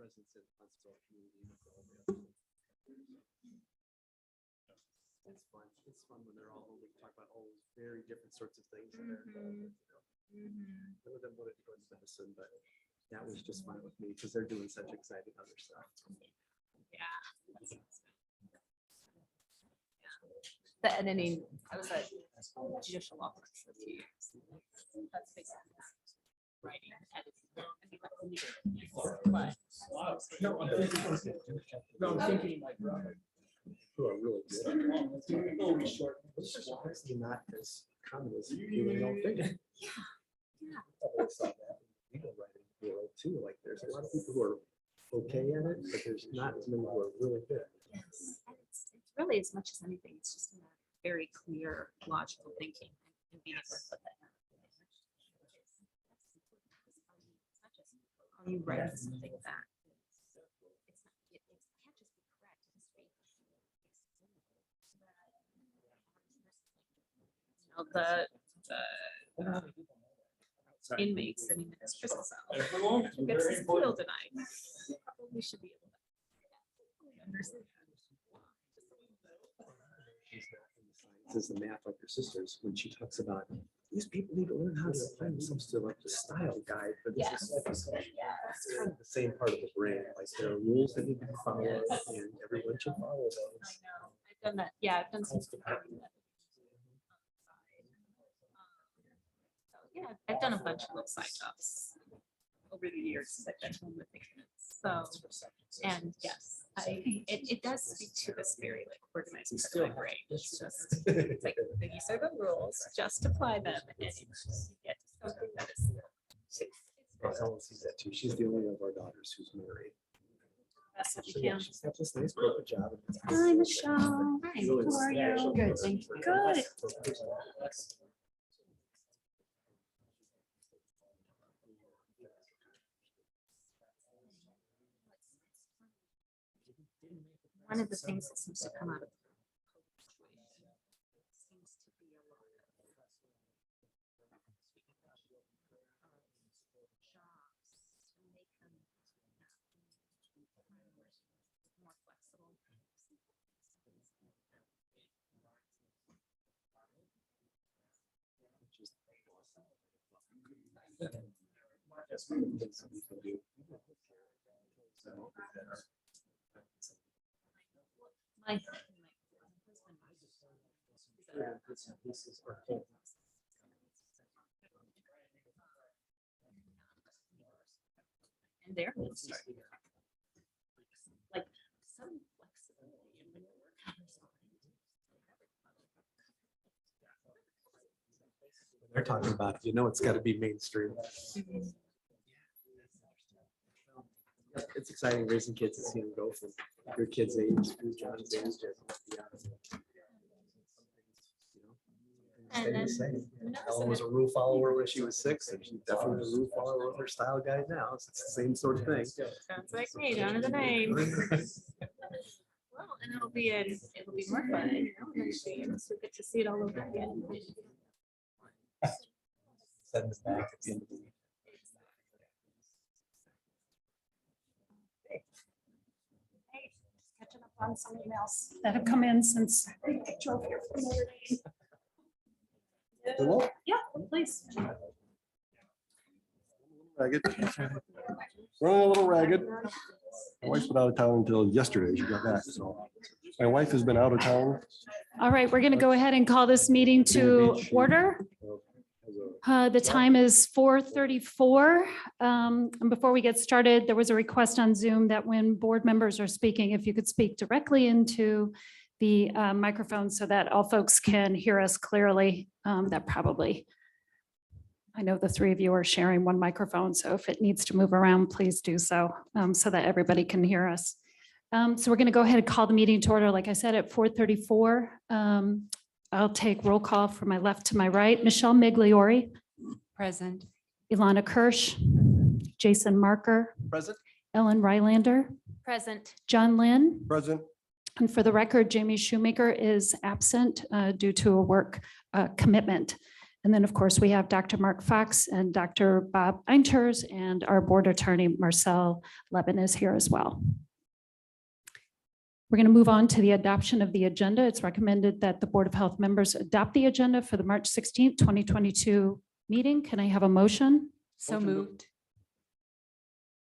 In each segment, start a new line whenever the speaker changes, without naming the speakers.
presence in Huntsville community. It's fun. It's fun when they're all home. We can talk about all those very different sorts of things. That are involved, None of them wanted to go into medicine, but that was just fine with me because they're doing such exciting other stuff.
Yeah. The editing, I was at judicial law for 2 years. That's basically writing, editing. But
No, I'm thinking like.
Who are really good. Honestly, not as common as you all think.
yeah.
I always thought that in legal writing world too. Like there's a lot of people who are okay at it, but there's not as many who are really good.
Yes. And it's really as much as anything, it's just a very clear, logical thinking and being able to put that. It's not just how you write something that it can't just be correct. It has to be the inmate sitting in his prison cell who gets his appeal denied. We should be able to understand.
She's not in the sciences and math like her sisters when she talks about these people need to learn how to apply themselves to like the style guide for this.
Yes.
It's kind of the same part of the brain. Like there are rules that need to be followed and everyone should follow those.
I know. I've done that. Yeah, I've done some preparing that. So yeah, I've done a bunch of little side jobs over the years since I've been home with the kids. So, and yes, it does speak to this very like organized part of my brain. It's just it's like these are the rules, just apply them, and you get something that is.
Ellen sees that too. She's the only one of our daughters who's married.
That's what
So,
you
yeah,
can.
she's got this nice corporate job.
Hi, Michelle. Hi,
Really
how are you?
special.
Good, thank you. Good. One of the things that seems to come out of seems to be a lot of jobs to make them more flexible.
That's one of the things that we can do.
My and they're going to start like some flexibility in when you work hours.
They're talking about, it's got to be mainstream. It's exciting raising kids and seeing them go from your kid's age to John's age.
And then
Ellen was a rule follower when she was 6, and she's definitely a rule follower with her style guide now. So it's the same sort of thing.
sounds like me down to the name. Well, and it'll be more fun, and so get to see it all over again.
Send us back at the end of the week.
Hey, just catching up on some emails that have come in since I drove here from Notre Dame.
Hello?
Yeah, please.
Ragged. Running a little ragged. My wife's been out of town until yesterday. She got back. So my wife has been out of town.
All right, we're going to go ahead and call this meeting to order. The time is 4:34. And before we get started, there was a request on Zoom that when board members are speaking, if you could speak directly into the microphone so that all folks can hear us clearly. That probably, I know the 3 of you are sharing one microphone, so if it needs to move around, please do so, so that everybody can hear us. So we're going to go ahead and call the meeting to order, like I said, at 4:34. I'll take roll call from my left to my right. Michelle Migliori.
Present.
Ilana Kirsch. Jason Marker.
Present.
Ellen Rylander.
Present.
John Lynn.
Present.
And for the record, Jamie Shoemaker is absent due to a work commitment. And then, of course, we have Dr. Mark Fox and Dr. Bob Einters, and our board attorney, Marcel Levin, is here as well. We're going to move on to the adoption of the agenda. It's recommended that the Board of Health members adopt the agenda for the March 16th, 2022 meeting. Can I have a motion?
So
Motion to-
moved.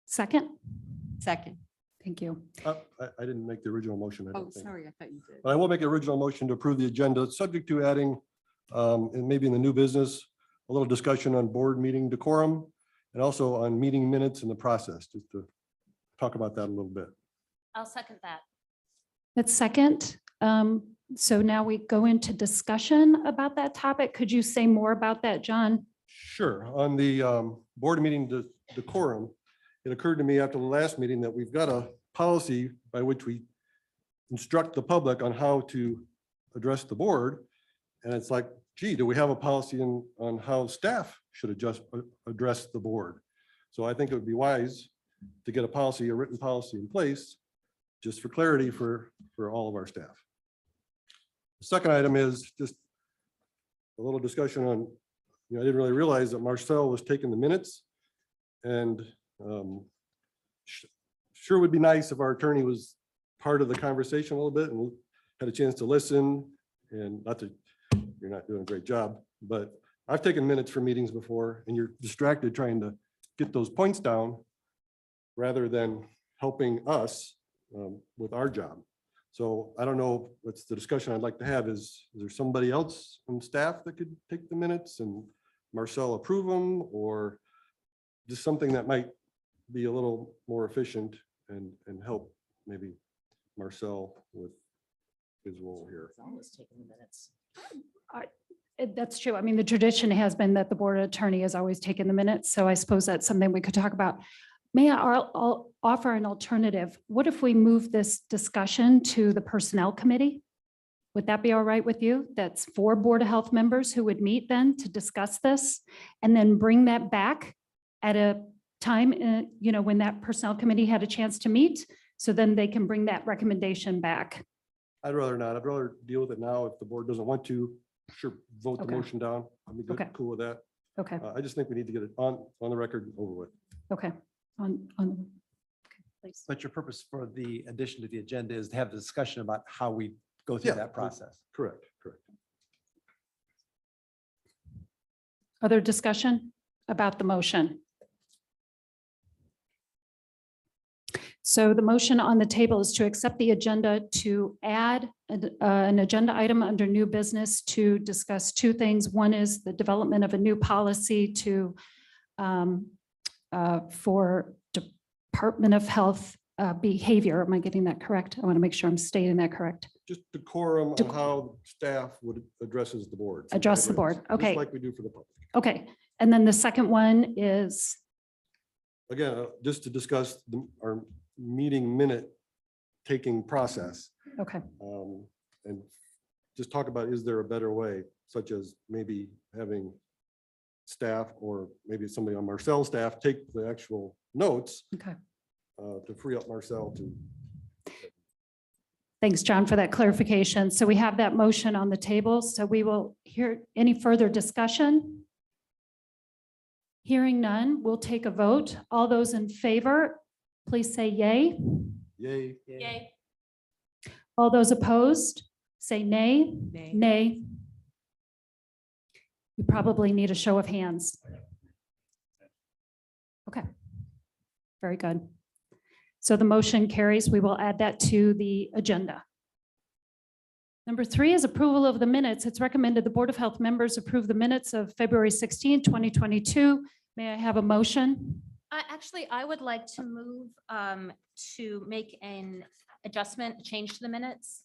Second?
Second.
Thank you.
I didn't make the original motion. I
Oh,
don't think.
sorry, I thought you did.
But I will make an original motion to approve the agenda, subject to adding, and maybe in the new business, a little discussion on board meeting decorum and also on meeting minutes and the process, just to talk about that a little bit.
I'll second that.
That's second. So now we go into discussion about that topic. Could you say more about that, John?
Sure. On the board meeting decorum, it occurred to me after the last meeting that we've got a policy by which we instruct the public on how to address the board. And it's like, gee, do we have a policy on how staff should address the board? So I think it would be wise to get a written policy in place, just for clarity for all of our staff. The second item is just a little discussion on, I didn't really realize that Marcel was taking the minutes. And sure would be nice if our attorney was part of the conversation a little bit and had a chance to listen. And not that you're not doing a great job, but I've taken minutes for meetings before, and you're distracted trying to get those points down rather than helping us with our job. So I don't know, that's the discussion I'd like to have is there somebody else on staff that could take the minutes and Marcel approve them, or just something that might be a little more efficient and help maybe Marcel with his role here.
Always taking the minutes.
That's true. I mean, the tradition has been that the board attorney has always taken the minutes. So I suppose that's something we could talk about. May I'll offer an alternative. What if we move this discussion to the personnel committee? Would that be all right with you? That's 4 Board of Health members who would meet then to discuss this and then bring that back at a time, when that personnel committee had a chance to meet. So then they can bring that recommendation back.
I'd rather not. I'd rather deal with it now. If the board doesn't want to, sure, vote the
Okay.
motion down. I'd be good,
Okay.
cool with that.
Okay,
I just think we need to get it on the record and over with.
okay. Okay, please.
But your purpose for the addition to the agenda is to have the discussion about how we go through
Yeah.
that process.
Correct.
Other discussion about the motion? So the motion on the table is to accept the agenda to add an agenda item under new business to discuss 2 things. One is the development of a new policy to for Department of Health behavior. Am I getting that correct? I want to make sure I'm stating that correct.
Just decorum on
Dec-
how staff would addresses the board.
Address the board.
Just
Okay.
like we do for the public.
Okay, and then the second one is,
Again, just to discuss our meeting minute taking process.
okay,
And just talk about, is there a better way, such as maybe having staff or maybe somebody on Marcel's staff take the actual notes
okay.
to free up Marcel to.
Thanks, John, for that clarification. So we have that motion on the table. So we will hear any further discussion. Hearing none, we'll take a vote. All those in favor, please say yay.
Yay.
Yay.
All those opposed, say nay. Nay. You probably need a show of hands. Okay. Very good. So the motion carries. We will add that to the agenda. Number 3 is approval of the minutes. It's recommended the Board of Health members approve the minutes of February 16, 2022. May I have a motion?
Actually, I would like to move to make an adjustment, change to the minutes.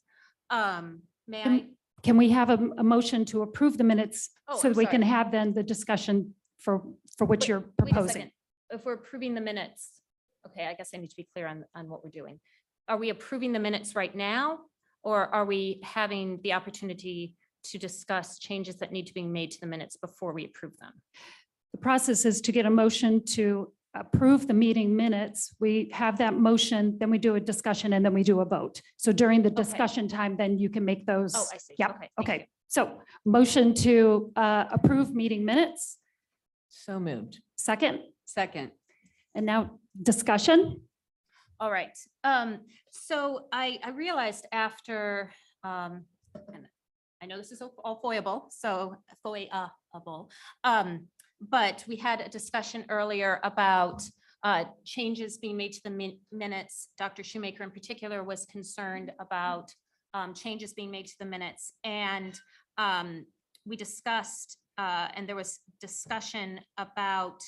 May I?
Can we have a motion to approve the minutes
Oh,
so
I'm
we can
sorry.
have then the discussion for what you're
Wait a
proposing?
second. If we're approving the minutes, okay, I guess I need to be clear on what we're doing. Are we approving the minutes right now? Or are we having the opportunity to discuss changes that need to be made to the minutes before we approve them?
The process is to get a motion to approve the meeting minutes. We have that motion, then we do a discussion, and then we do a vote. So during the discussion time, then you can make those.
Oh, I see.
Yep,
Okay, thank
okay,
you.
So motion to approve meeting minutes,
So moved.
second,
Second.
and now discussion.
All right. So I realized after, and I know this is all foiable, so foiable. But we had a discussion earlier about changes being made to the minutes. Dr. Shoemaker in particular was concerned about changes being made to the minutes. And we discussed, and there was discussion about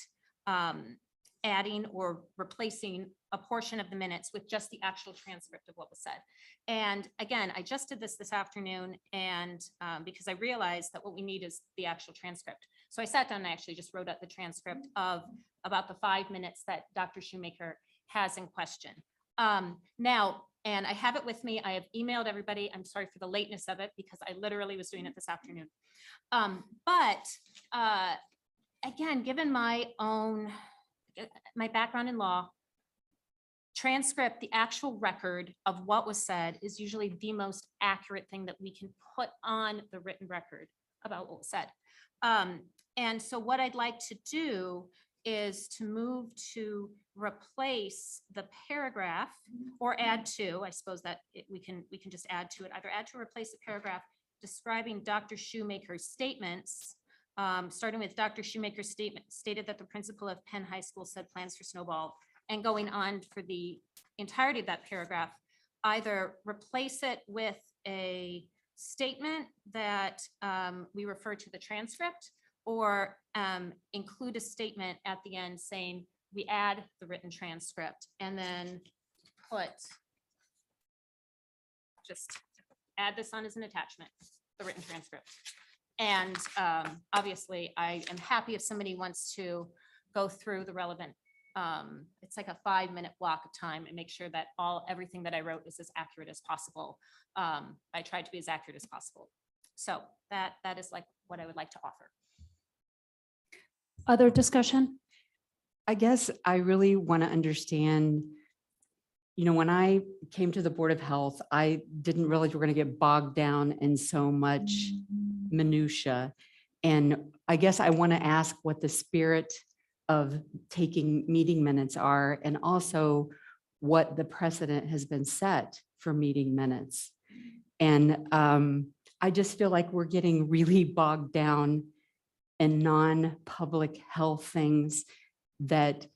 adding or replacing a portion of the minutes with just the actual transcript of what was said. And again, I just did this afternoon, and because I realized that what we need is the actual transcript. So I sat down and I actually just wrote out the transcript of about the 5 minutes that Dr. Shoemaker has in question. Now, and I have it with me. I have emailed everybody. I'm sorry for the lateness of it because I literally was doing it this afternoon. But again, given my background in law, transcript, the actual record of what was said is usually the most accurate thing that we can put on the written record about what was said. And so what I'd like to do is to move to replace the paragraph or add to, I suppose that we can just add to it, either add to or replace the paragraph describing Dr. Shoemaker's statements, starting with Dr. Shoemaker's statement stated that the principal of Penn High School said plans for snowball, and going on for the entirety of that paragraph, either replace it with a statement that we refer to the transcript, or include a statement at the end saying we add the written transcript, and then just add this on as an attachment, the written transcript. And obviously I am happy if somebody wants to go through the relevant, it's like a 5-minute block of time and make sure that everything that I wrote is as accurate as possible. I tried to be as accurate as possible. So that is like what I would like to offer.
Other discussion?
I guess I really want to understand, when I came to the Board of Health, I didn't realize we're going to get bogged down in so much minutia. And I guess I want to ask what the spirit of taking meeting minutes are, and also what the precedent has been set for meeting minutes. And I just feel like we're getting really bogged down in non-public health things that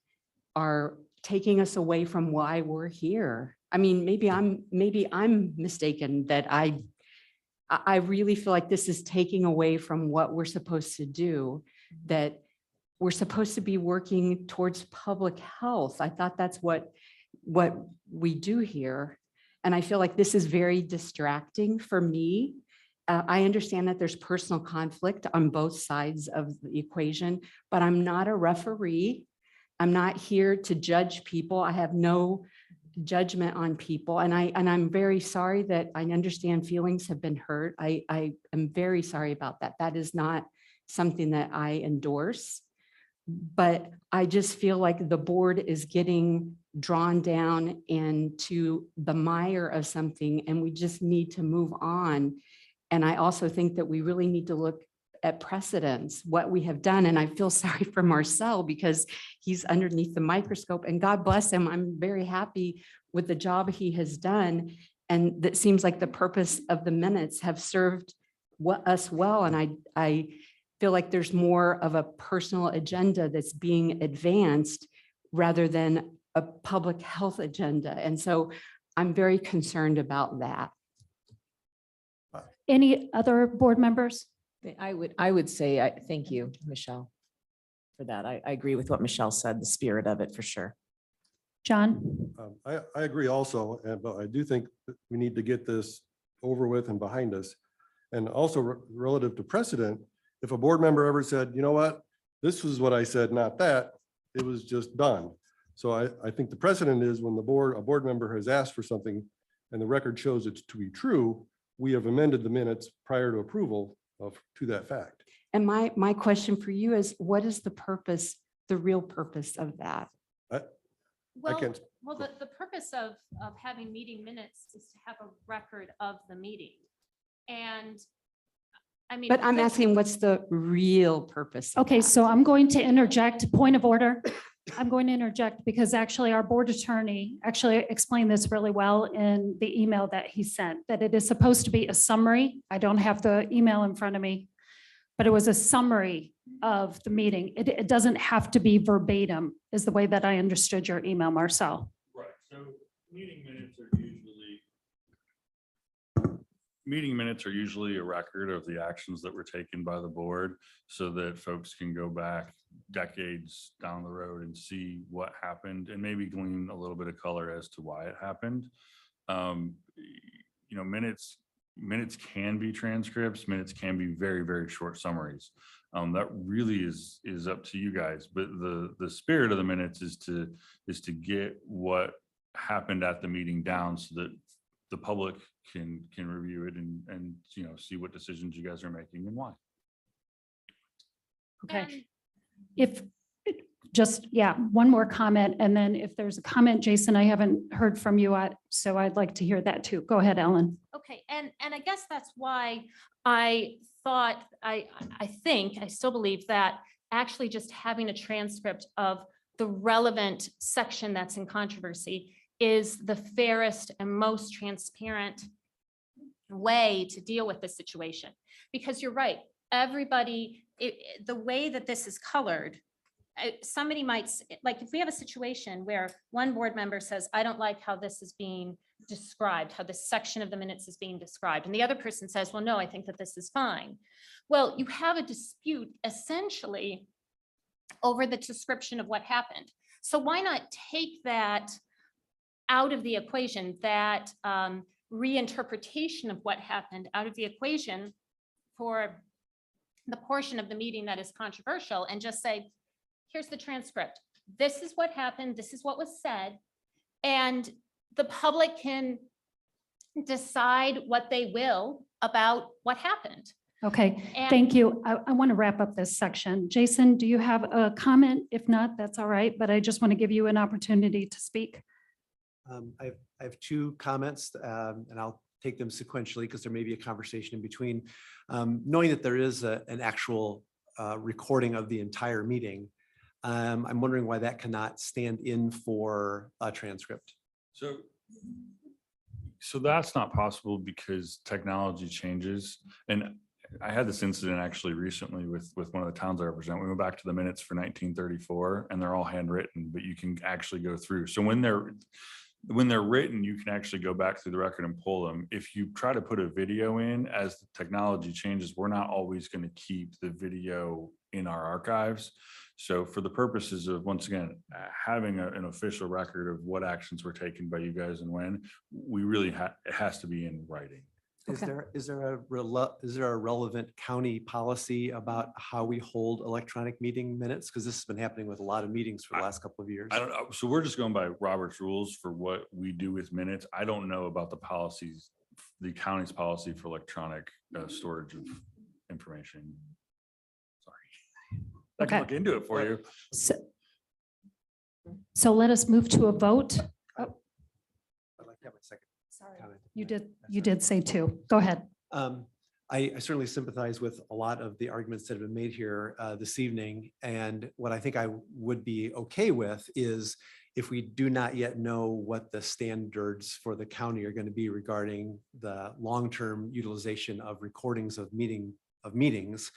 are taking us away from why we're here. I mean, maybe I'm mistaken that I really feel like this is taking away from what we're supposed to do, that we're supposed to be working towards public health. I thought that's what we do here. And I feel like this is very distracting for me. I understand that there's personal conflict on both sides of the equation, but I'm not a referee. I'm not here to judge people. I have no judgment on people. And I'm very sorry that I understand feelings have been hurt. I am very sorry about that. That is not something that I endorse. But I just feel like the board is getting drawn down into the mire of something, and we just need to move on. And I also think that we really need to look at precedents, what we have done. And I feel sorry for Marcel because he's underneath the microscope, and God bless him. I'm very happy with the job he has done. And that seems like the purpose of the minutes have served us well. And I feel like there's more of a personal agenda that's being advanced rather than a public health agenda. And so I'm very concerned about that.
Any other board members?
I would say, thank you, Michelle, for that. I agree with what Michelle said, the spirit of it for sure.
John?
I agree also, but I do think that we need to get this over with and behind us. And also relative to precedent, if a board member ever said, you know what, this was what I said, not that, it was just done. So I think the precedent is when a board member has asked for something and the record shows it to be true, we have amended the minutes prior to approval to that fact.
And my question for you is, what is the purpose, the real purpose of that?
Well,
can't-
the purpose of having meeting minutes is to have a record of the meeting. And I mean.
But I'm
because-
asking, what's the real purpose? of
Okay,
that?
so I'm going to interject, point of order. I'm going to interject because actually our board attorney actually explained this really well in the email that he sent, that it is supposed to be a summary. I don't have the email in front of me, but it was a summary of the meeting. It doesn't have to be verbatim, is the way that I understood your email, Marcel.
Right, so meeting minutes are usually a record of the actions that were taken by the board so that folks can go back decades down the road and see what happened and maybe glean a little bit of color as to why it happened. Minutes can be transcripts, minutes can be very, very short summaries. That really is up to you guys, but the spirit of the minutes is to get what happened at the meeting down so that the public can review it and see what decisions you guys are making and why.
Okay,
And
if, just, yeah, one more comment, and then if there's a comment, Jason, I haven't heard from you, so I'd like to hear that too. Go ahead, Ellen.
Okay, and I guess that's why I thought, I think, I still believe that actually just having a transcript of the relevant section that's in controversy is the fairest and most transparent way to deal with this situation. Because you're right, everybody, the way that this is colored, somebody might, like, if we have a situation where one board member says, I don't like how this is being described, how this section of the minutes is being described, and the other person says, well, no, I think that this is fine. Well, you have a dispute essentially over the description of what happened. So why not take that out of the equation, that reinterpretation of what happened out of the equation for the portion of the meeting that is controversial, and just say, here's the transcript. This is what happened. This is what was said. And the public can decide what they will about what happened.
Okay,
And-
thank you. I want to wrap up this section. Jason, do you have a comment? If not, that's all right, but I just want to give you an opportunity to speak.
I have two comments, and I'll take them sequentially because there may be a conversation in between. Knowing that there is an actual recording of the entire meeting, I'm wondering why that cannot stand in for a transcript.
So that's not possible because technology changes. And I had this incident actually recently with one of the towns I represent. We went back to the minutes for 1934 and they're all handwritten, but you can actually go through. So when they're written, you can actually go back through the record and pull them. If you try to put a video in, as the technology changes, we're not always going to keep the video in our archives. So for the purposes of, once again, having an official record of what actions were taken by you guys and when, we really it has to be in writing.
Okay.
Is there a relevant county policy about how we hold electronic meeting minutes? Because this has been happening with a lot of meetings for the last couple of years.
I don't know. So we're just going by Robert's rules for what we do with minutes. I don't know about the policies, the county's policy for electronic storage of information. Sorry. I
Okay.
can look into it for you.
So let us move to a vote.
I'd like to have a second
Sorry,
comment.
you did say two. Go ahead.
I certainly sympathize with a lot of the arguments that have been made here this evening. And what I think I would be okay with is if we do not yet know what the standards for the county are going to be regarding the long-term utilization of recordings of meetings,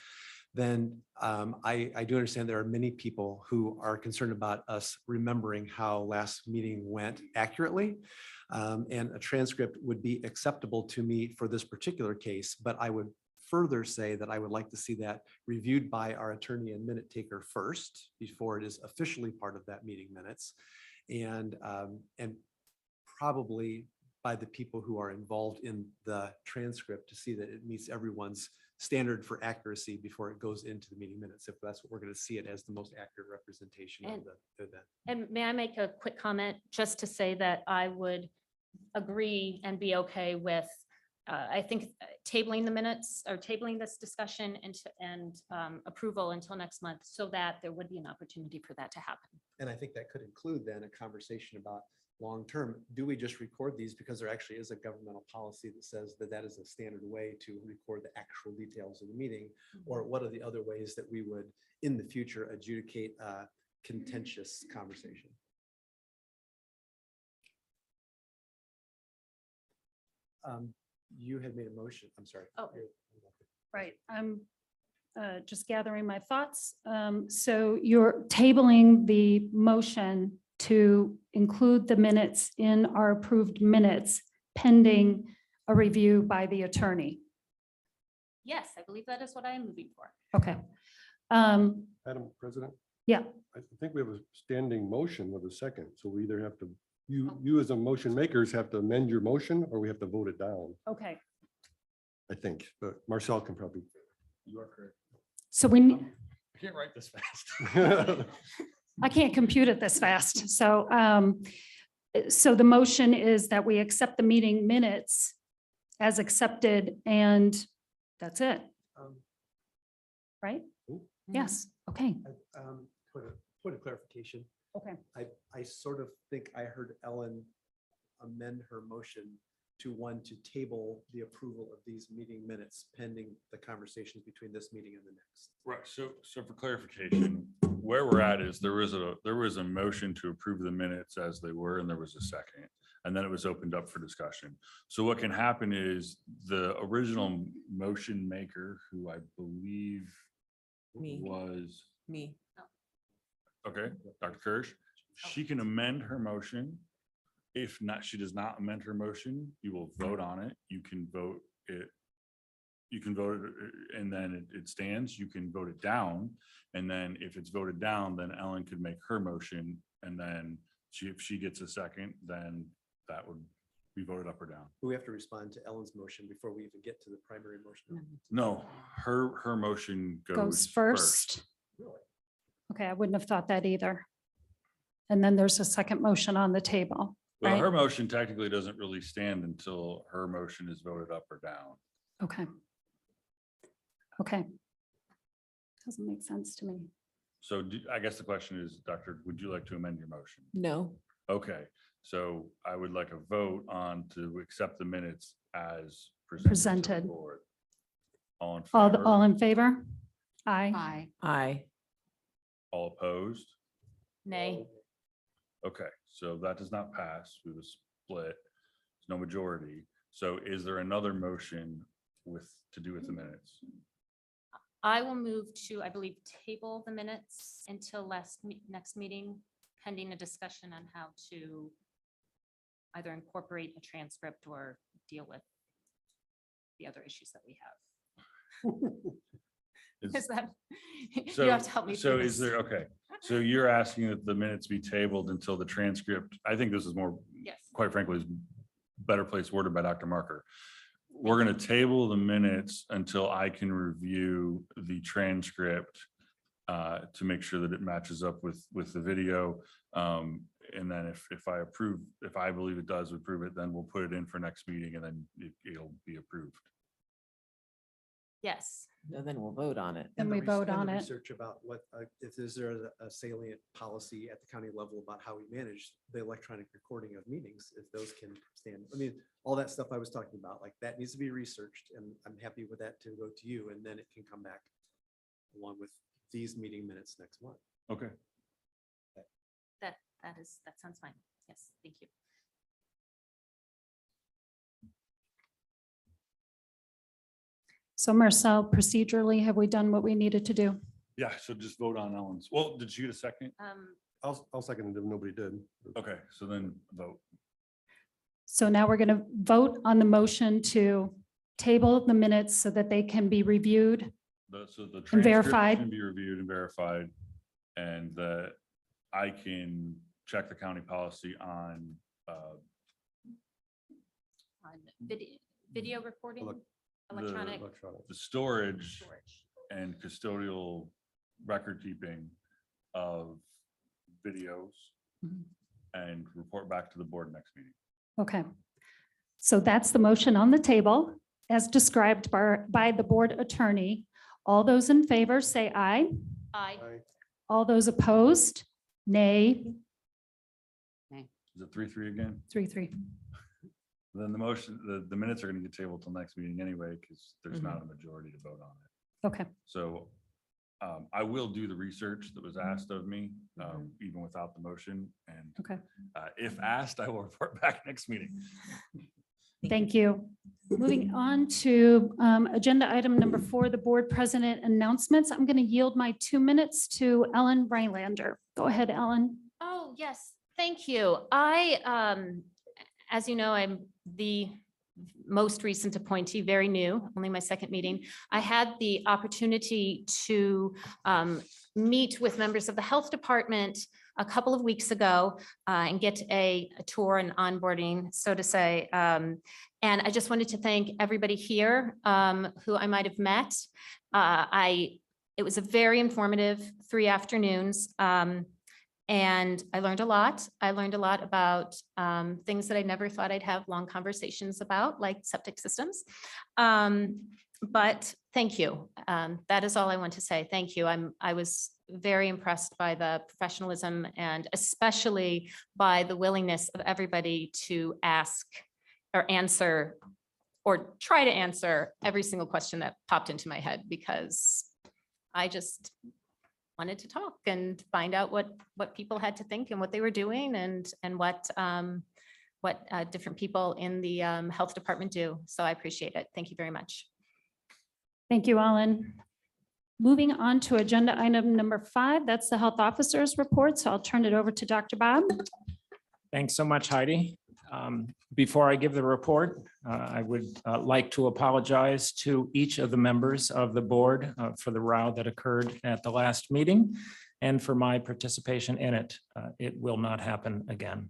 then I do understand there are many people who are concerned about us remembering how last meeting went accurately. And a transcript would be acceptable to me for this particular case, but I would further say that I would like to see that reviewed by our attorney and minute taker first before it is officially part of that meeting minutes. And probably by the people who are involved in the transcript to see that it meets everyone's standard for accuracy before it goes into the meeting minutes, if that's what we're going to see it as the most accurate representation of the event.
And may I make a quick comment just to say that I would agree and be okay with, I think, tabling the minutes or tabling this discussion and approval until next month so that there would be an opportunity for that to happen.
And I think that could include then a conversation about long-term, do we just record these because there actually is a governmental policy that says that that is a standard way to record the actual details of the meeting? Or what are the other ways that we would, in the future, adjudicate a contentious conversation? You had made a motion, I'm sorry.
Oh.
Right, I'm just gathering my thoughts. So you're tabling the motion to include the minutes in our approved minutes pending a review by the attorney.
Yes, I believe that is what I am moving for.
Okay.
Madam President?
Yeah.
I think we have a standing motion with a second, so we either have to,
Oh.
you as a motion makers have to amend your motion, or we have to vote it down,
Okay,
I think, but Marcel can probably.
You are correct.
so we, need.
I can't write this fast.
I can't compute it this fast. So, so the motion is that we accept the meeting minutes as accepted, and that's it, right?
Ooh.
Yes, okay,
Point of clarification.
okay.
I sort of think I heard Ellen amend her motion to table the approval of these meeting minutes pending the conversations between this meeting and the next.
Right, so for clarification, where we're at is there was a motion to approve the minutes as they were, and there was a second. And then it was opened up for discussion. So what can happen is the original motion maker, who I believe
Me.
was,
Me.
okay, Dr. Kirsch, she can amend her motion. If not, she does not amend her motion, you will vote on it. You can vote it. You can vote it and then it stands. You can vote it down. And then if it's voted down, then Ellen could make her motion. And then if she gets a second, then that would be voted up or down.
We have to respond to Ellen's motion before we even get to the primary motion.
No, her motion
Goes
goes
first.
Really?
Okay, I wouldn't have thought that either. And then there's a second motion on the table.
Well,
Right.
her motion technically doesn't really stand until her motion is voted up or down.
Okay. Okay. Doesn't make sense to me.
So I guess the question is, Doctor, would you like to amend your motion?
No.
Okay, so I would like a vote on to accept the minutes as presented. to the
Presented.
board. All in
All,
favor?
all in favor? Aye.
Aye.
Aye.
All opposed?
Nay.
Okay, so that does not pass. We was split. There's no majority. So is there another motion to do with the minutes?
I will move to, I believe, table the minutes until next meeting, pending a discussion on how to either incorporate a transcript or deal with the other issues that we have. Is that, you have to help me.
So
through
is
this.
there, okay, so you're asking that the minutes be tabled until the transcript, I think this is more,
Yes.
quite frankly, is better place worded by Dr. Marker. We're gonna table the minutes until I can review the transcript to make sure that it matches up with the video. And then if I believe it does approve it, then we'll put it in for next meeting and then it'll be approved.
Yes.
And then we'll vote on it.
Then
And the
we vote
and the
on it.
Research about what, if is there a salient policy at the county level about how we manage the electronic recording of meetings, if those can stand. I mean, all that stuff I was talking about, like that needs to be researched, and I'm happy with that to go to you, and then it can come back along with these meeting minutes next month.
Okay.
That sounds fine. Yes, thank you.
So Marcel, procedurally, have we done what we needed to do?
Yeah, so just vote on Ellen's. Well, did you get a second?
I'll second it if nobody did.
Okay, so then vote.
So now we're going to vote on the motion to table the minutes so that they can be reviewed.
So the
And verified.
transcript can be reviewed and verified, and that I can check the county policy on
On video recording,
Elec-
electronic
Electronic.
the storage
storage.
and custodial record keeping of videos
Mhm.
and report back to the board next meeting.
Okay. So that's the motion on the table as described by the board attorney. All those in favor say aye.
Aye.
Aye.
All those opposed, nay.
Is it 3-3 again?
3-3.
Then the motion, the minutes are going to get tabled till next meeting anyway, because there's not a majority to vote on it.
Okay.
So I will do the research that was asked of me, even without the motion. And
Okay.
if asked, I will report back next meeting.
Thank you. Moving on to agenda item number 4, the board president announcements. I'm going to yield my 2 minutes to Ellen Rylander. Go ahead, Ellen.
Oh, yes, thank you. As you know, I'm the most recent appointee, very new, only my second meeting. I had the opportunity to meet with members of the health department a couple of weeks ago and get a tour and onboarding, so to say. And I just wanted to thank everybody here who I might have met. It was a very informative 3 afternoons. And I learned a lot. I learned a lot about things that I never thought I'd have long conversations about, like septic systems. But thank you. That is all I want to say. Thank you. I was very impressed by the professionalism and especially by the willingness of everybody to ask or answer or try to answer every single question that popped into my head, because I just wanted to talk and find out what people had to think and what they were doing and what different people in the health department do. So I appreciate it. Thank you very much.
Thank you, Ellen. Moving on to agenda item number 5, that's the health officer's report. So I'll turn it over to Dr. Bob.
Thanks so much, Heidi. Before I give the report, I would like to apologize to each of the members of the board for the row that occurred at the last meeting and for my participation in it. It will not happen again.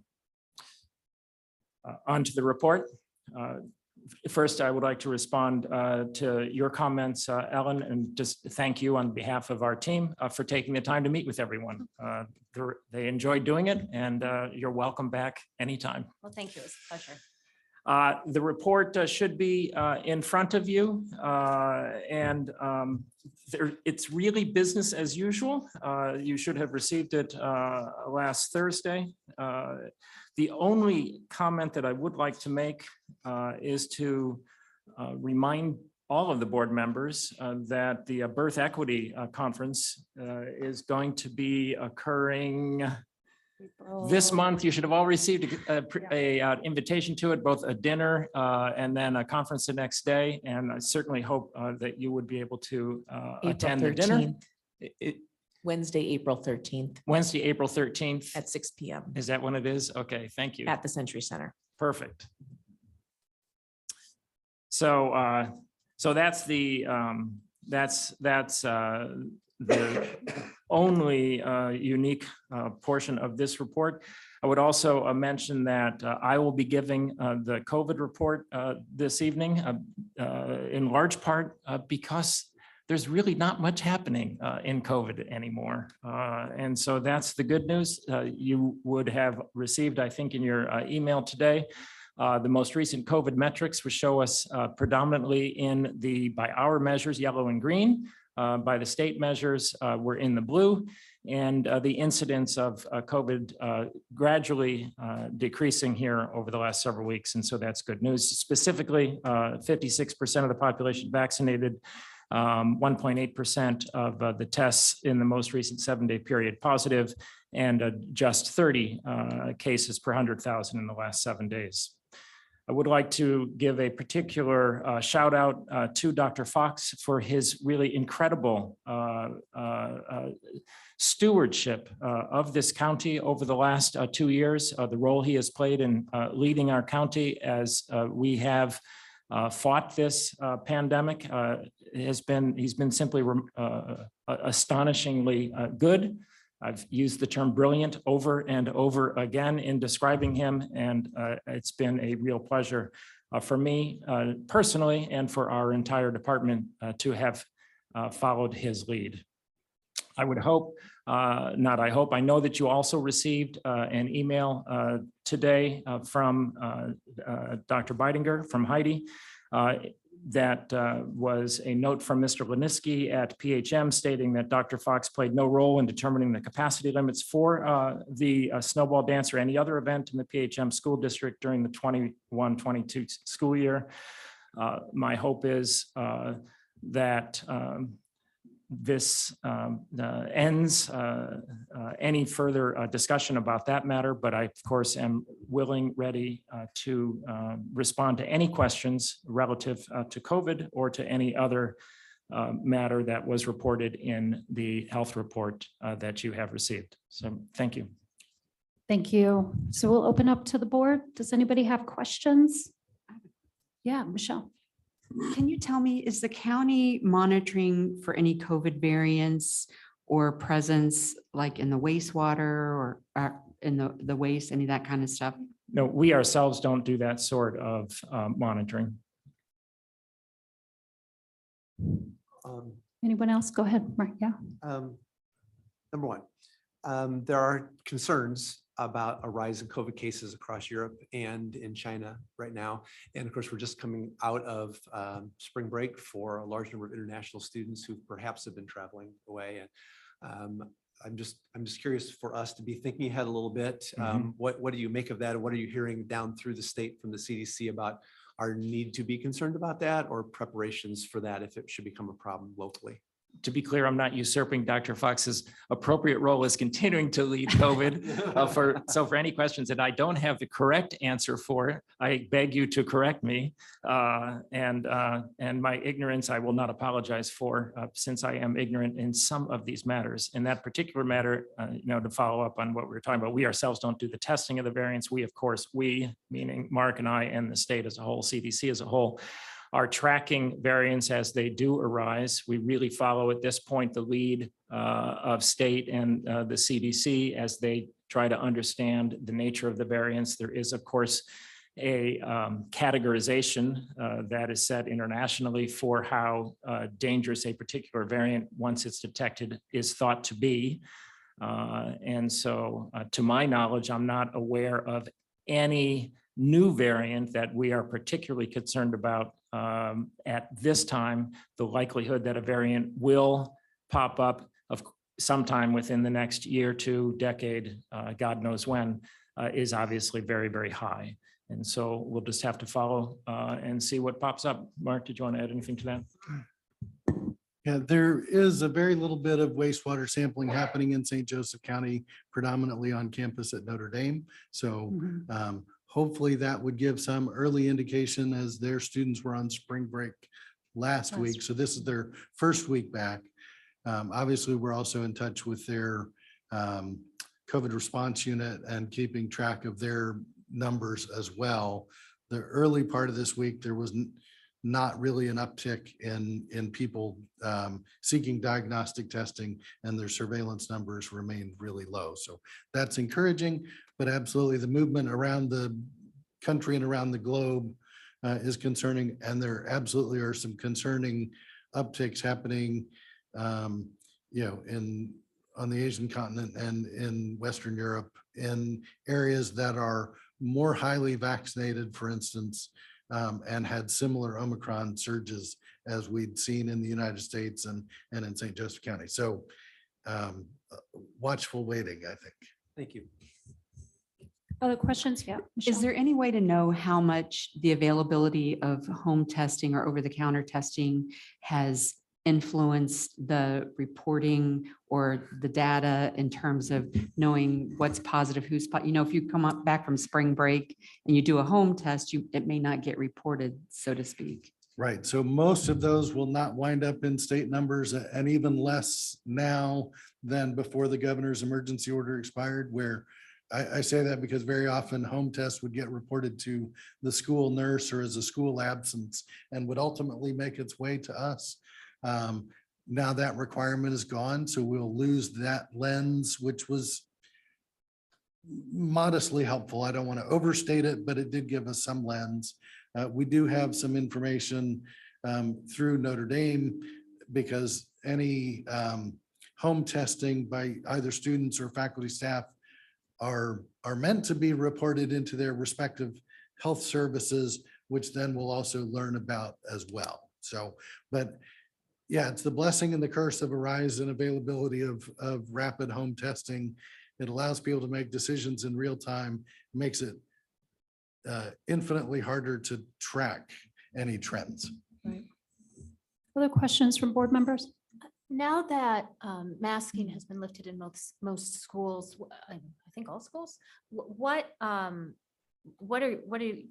On to the report. First, I would like to respond to your comments, Ellen, and just thank you on behalf of our team for taking the time to meet with everyone. They enjoyed doing it, and you're welcome back anytime.
Well, thank you. It's a pleasure.
The report should be in front of you, and it's really business as usual. You should have received it last Thursday. The only comment that I would like to make is to remind all of the board members that the Birth Equity Conference is going to be occurring this month. You should have all received a invitation to it, both a dinner and then a conference the next day. And I certainly hope that you would be able to attend the dinner.
Wednesday, April 13th
Wednesday, April 13th.
at 6 p.m.
Is that when it is? Okay, thank you.
at the Century Center.
Perfect. So, so that's the only unique portion of this report. I would also mention that I will be giving the COVID report this evening, in large part because there's really not much happening in COVID anymore. And so that's the good news. You would have received, I think, in your email today, the most recent COVID metrics, which show us predominantly in the, by our measures, yellow and green. By the state measures, we're in the blue, and the incidence of COVID gradually decreasing here over the last several weeks. And so that's good news. Specifically, 56% of the population vaccinated, 1.8% of the tests in the most recent 7-day period positive, and just 30 cases per 100,000 in the last 7 days. I would like to give a particular shout out to Dr. Fox for his really incredible stewardship of this county over the last 2 years. The role he has played in leading our county as we have fought this pandemic he's been simply astonishingly good. I've used the term brilliant over and over again in describing him, and it's been a real pleasure for me personally and for our entire department to have followed his lead. I would hope, I know that you also received an email today from Dr. Beidinger, from Heidi. That was a note from Mr. Laniski at PHM stating that Dr. Fox played no role in determining the capacity limits for the snowball dance or any other event in the PHM school district during the 21-22 school year. My hope is that this ends any further discussion about that matter, but I, of course, am willing, ready to respond to any questions relative to COVID or to any other matter that was reported in the health report that you have received. So thank you.
Thank you. So we'll open up to the board. Does anybody have questions? Yeah, Michelle.
Can you tell me, is the county monitoring for any COVID variants or presence like in the wastewater or in the waste, any of that kind of stuff?
No, we ourselves don't do that sort of monitoring.
Anyone else? Go ahead, Mark. Yeah.
Number one, there are concerns about a rise in COVID cases across Europe and in China right now. And of course, we're just coming out of spring break for a large number of international students who perhaps have been traveling away. And I'm just curious for us to be thinking ahead a little bit. What do you make of that? And what are you hearing down through the state from the CDC about our need to be concerned about that or preparations for that if it should become a problem locally?
To be clear, I'm not usurping Dr. Fox's appropriate role as continuing to lead COVID. So for any questions that I don't have the correct answer for, I beg you to correct me. And my ignorance, I will not apologize for, since I am ignorant in some of these matters. In that particular matter, to follow up on what we were talking about, we ourselves don't do the testing of the variants. We, of course, meaning Mark and I and the state as a whole, CDC as a whole, are tracking variants as they do arise. We really follow at this point the lead of state and the CDC as they try to understand the nature of the variants. There is, of course, a categorization that is set internationally for how dangerous a particular variant, once it's detected, is thought to be. And so to my knowledge, I'm not aware of any new variant that we are particularly concerned about at this time. The likelihood that a variant will pop up of sometime within the next year, 2 decade, God knows when, is obviously very, very high. And so we'll just have to follow and see what pops up. Mark, did you want to add anything to that?
Yeah, there is a very little bit of wastewater sampling happening in St. Joseph County, predominantly on campus at Notre Dame. So hopefully that would give some early indication as their students were on spring break last week. So this is their first week back. Obviously, we're also in touch with their COVID response unit and keeping track of their numbers as well. The early part of this week, there was not really an uptick in people seeking diagnostic testing, and their surveillance numbers remained really low. So that's encouraging, but absolutely the movement around the country and around the globe is concerning. And there absolutely are some concerning upticks happening, on the Asian continent and in Western Europe, in areas that are more highly vaccinated, for instance, and had similar Omicron surges as we'd seen in the United States and in St. Joseph County. So watchful waiting, I think.
Thank you.
Other questions? Yeah.
Is
Michelle?
there any way to know how much the availability of home testing or over-the-counter testing has influenced the reporting or the data in terms of knowing what's positive, who's, if you come up back from spring break and you do a home test, it may not get reported, so to speak.
Right. So most of those will not wind up in state numbers, and even less now than before the governor's emergency order expired, where I say that because very often home tests would get reported to the school nurse or as a school absence and would ultimately make its way to us. Now that requirement is gone, so we'll lose that lens, which was modestly helpful. I don't want to overstate it, but it did give us some lens. We do have some information through Notre Dame, because any home testing by either students or faculty staff are meant to be reported into their respective health services, which then we'll also learn about as well. So, but yeah, it's the blessing and the curse of a rise in availability of rapid home testing. It allows people to make decisions in real time, makes it infinitely harder to track any trends.
Other questions from board members?
Now that masking has been lifted in most schools, I think all schools, what are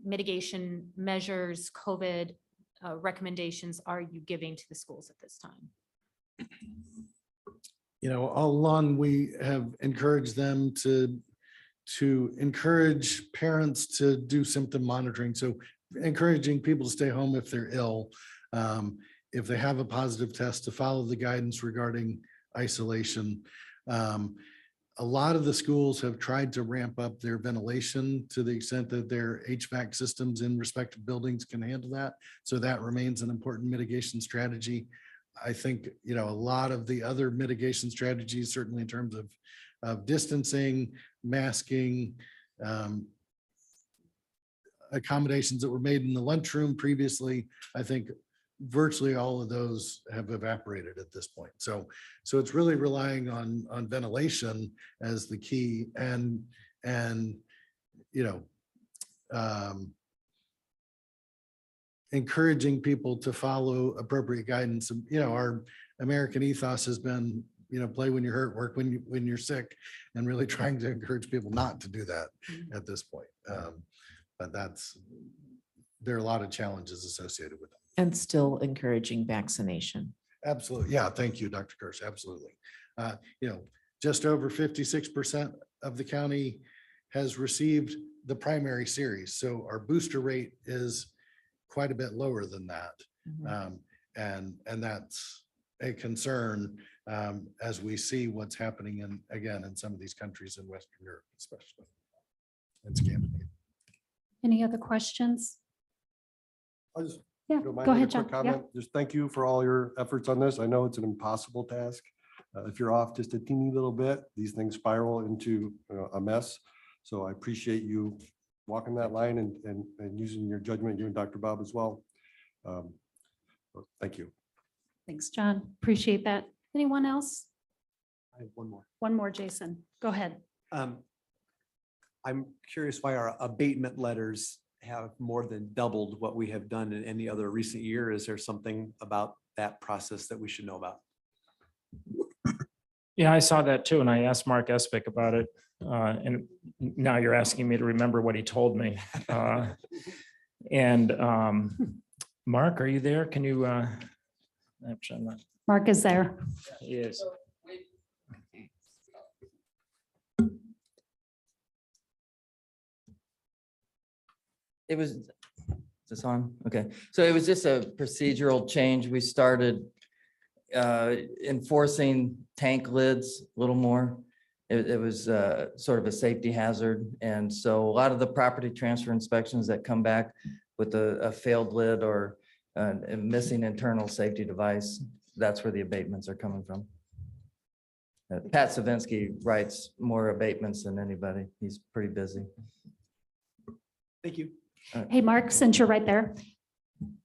mitigation measures, COVID recommendations are you giving to the schools at this time?
You know, all along, we have encouraged them to encourage parents to do symptom monitoring. So encouraging people to stay home if they're ill. If they have a positive test, to follow the guidance regarding isolation. A lot of the schools have tried to ramp up their ventilation to the extent that their HVAC systems in respective buildings can handle that. So that remains an important mitigation strategy. I think, you know, a lot of the other mitigation strategies, certainly in terms of distancing, masking, accommodations that were made in the lunchroom previously, I think virtually all of those have evaporated at this point. So it's really relying on ventilation as the key and you know, encouraging people to follow appropriate guidance. You know, our American ethos has been, you know, play when you're hurt, work when you're sick, and really trying to encourage people not to do that at this point. But there are a lot of challenges associated with it.
And still encouraging vaccination.
Absolutely. Yeah. Thank you, Dr. Kirsch. Absolutely. You know, just over 56% of the county has received the primary series. So our booster rate is quite a bit lower than that. And that's a concern as we see what's happening in some of these countries in Western Europe, especially. And Scandinavia.
Any other questions?
I just
Yeah,
don't mind
go
a
ahead,
quick
John. Yeah.
comment. Just thank you for all your efforts on this. I know it's an impossible task. If you're off just a teeny little bit, these things spiral into a mess. So I appreciate you walking that line and using your judgment, you and Dr. Bob as well. Thank you.
Thanks, John. Appreciate that. Anyone else?
I have one more.
One more, Jason. Go ahead.
I'm curious why our abatement letters have more than doubled what we have done in any other recent year. Is there something about that process that we should know about?
Yeah, I saw that too, and I asked Mark Espic about it. And now you're asking me to remember what he told me. Mark, are you there? Can you? Actually, I'm not.
Mark is there.
He is.
It was, is this on? Okay, so it was just a procedural change. We started enforcing tank lids a little more. It was sort of a safety hazard. And so a lot of the property transfer inspections that come back with a failed lid or a missing internal safety device, that's where the abatements are coming from. Pat Savinsky writes more abatements than anybody. He's pretty busy.
Thank you.
Hey, Mark, since you're right there,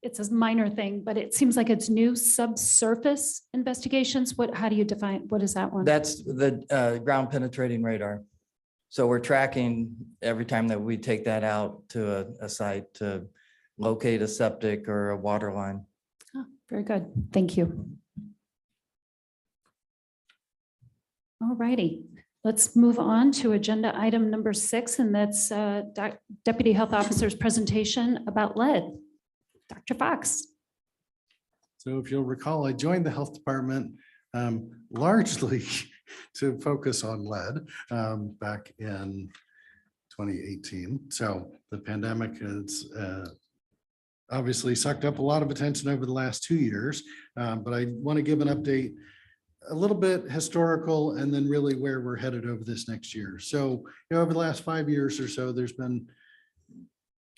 it's a minor thing, but it seems like it's new subsurface investigations. How do you define, what is that one?
That's the ground penetrating radar. So we're tracking every time that we take that out to a site to locate a septic or a water line.
Oh, very good. Thank you. All righty. Let's move on to agenda item number 6, and that's Deputy Health Officer's presentation about lead. Dr. Fox.
So if you'll recall, I joined the health department largely to focus on lead back in 2018. So the pandemic has obviously sucked up a lot of attention over the last 2 years, but I want to give an update, a little bit historical, and then really where we're headed over this next year. So, over the last 5 years or so, there's been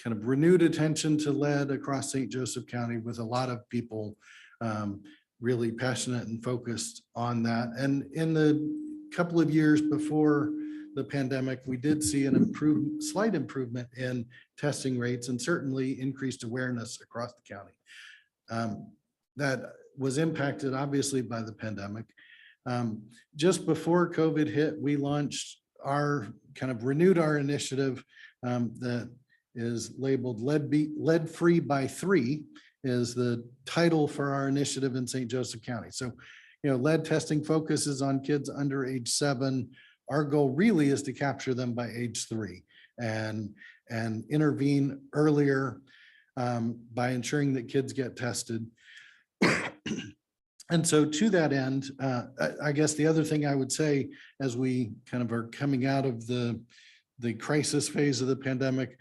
kind of renewed attention to lead across St. Joseph County, with a lot of people really passionate and focused on that. And in the couple of years before the pandemic, we did see slight improvement in testing rates and certainly increased awareness across the county. That was impacted obviously by the pandemic. Just before COVID hit, we launched renewed our initiative that is labeled Lead Free by 3 is the title for our initiative in St. Joseph County. So, lead testing focuses on kids under age 7. Our goal really is to capture them by age 3 and intervene earlier by ensuring that kids get tested. And so to that end, I guess the other thing I would say, as we kind of are coming out of the crisis phase of the pandemic,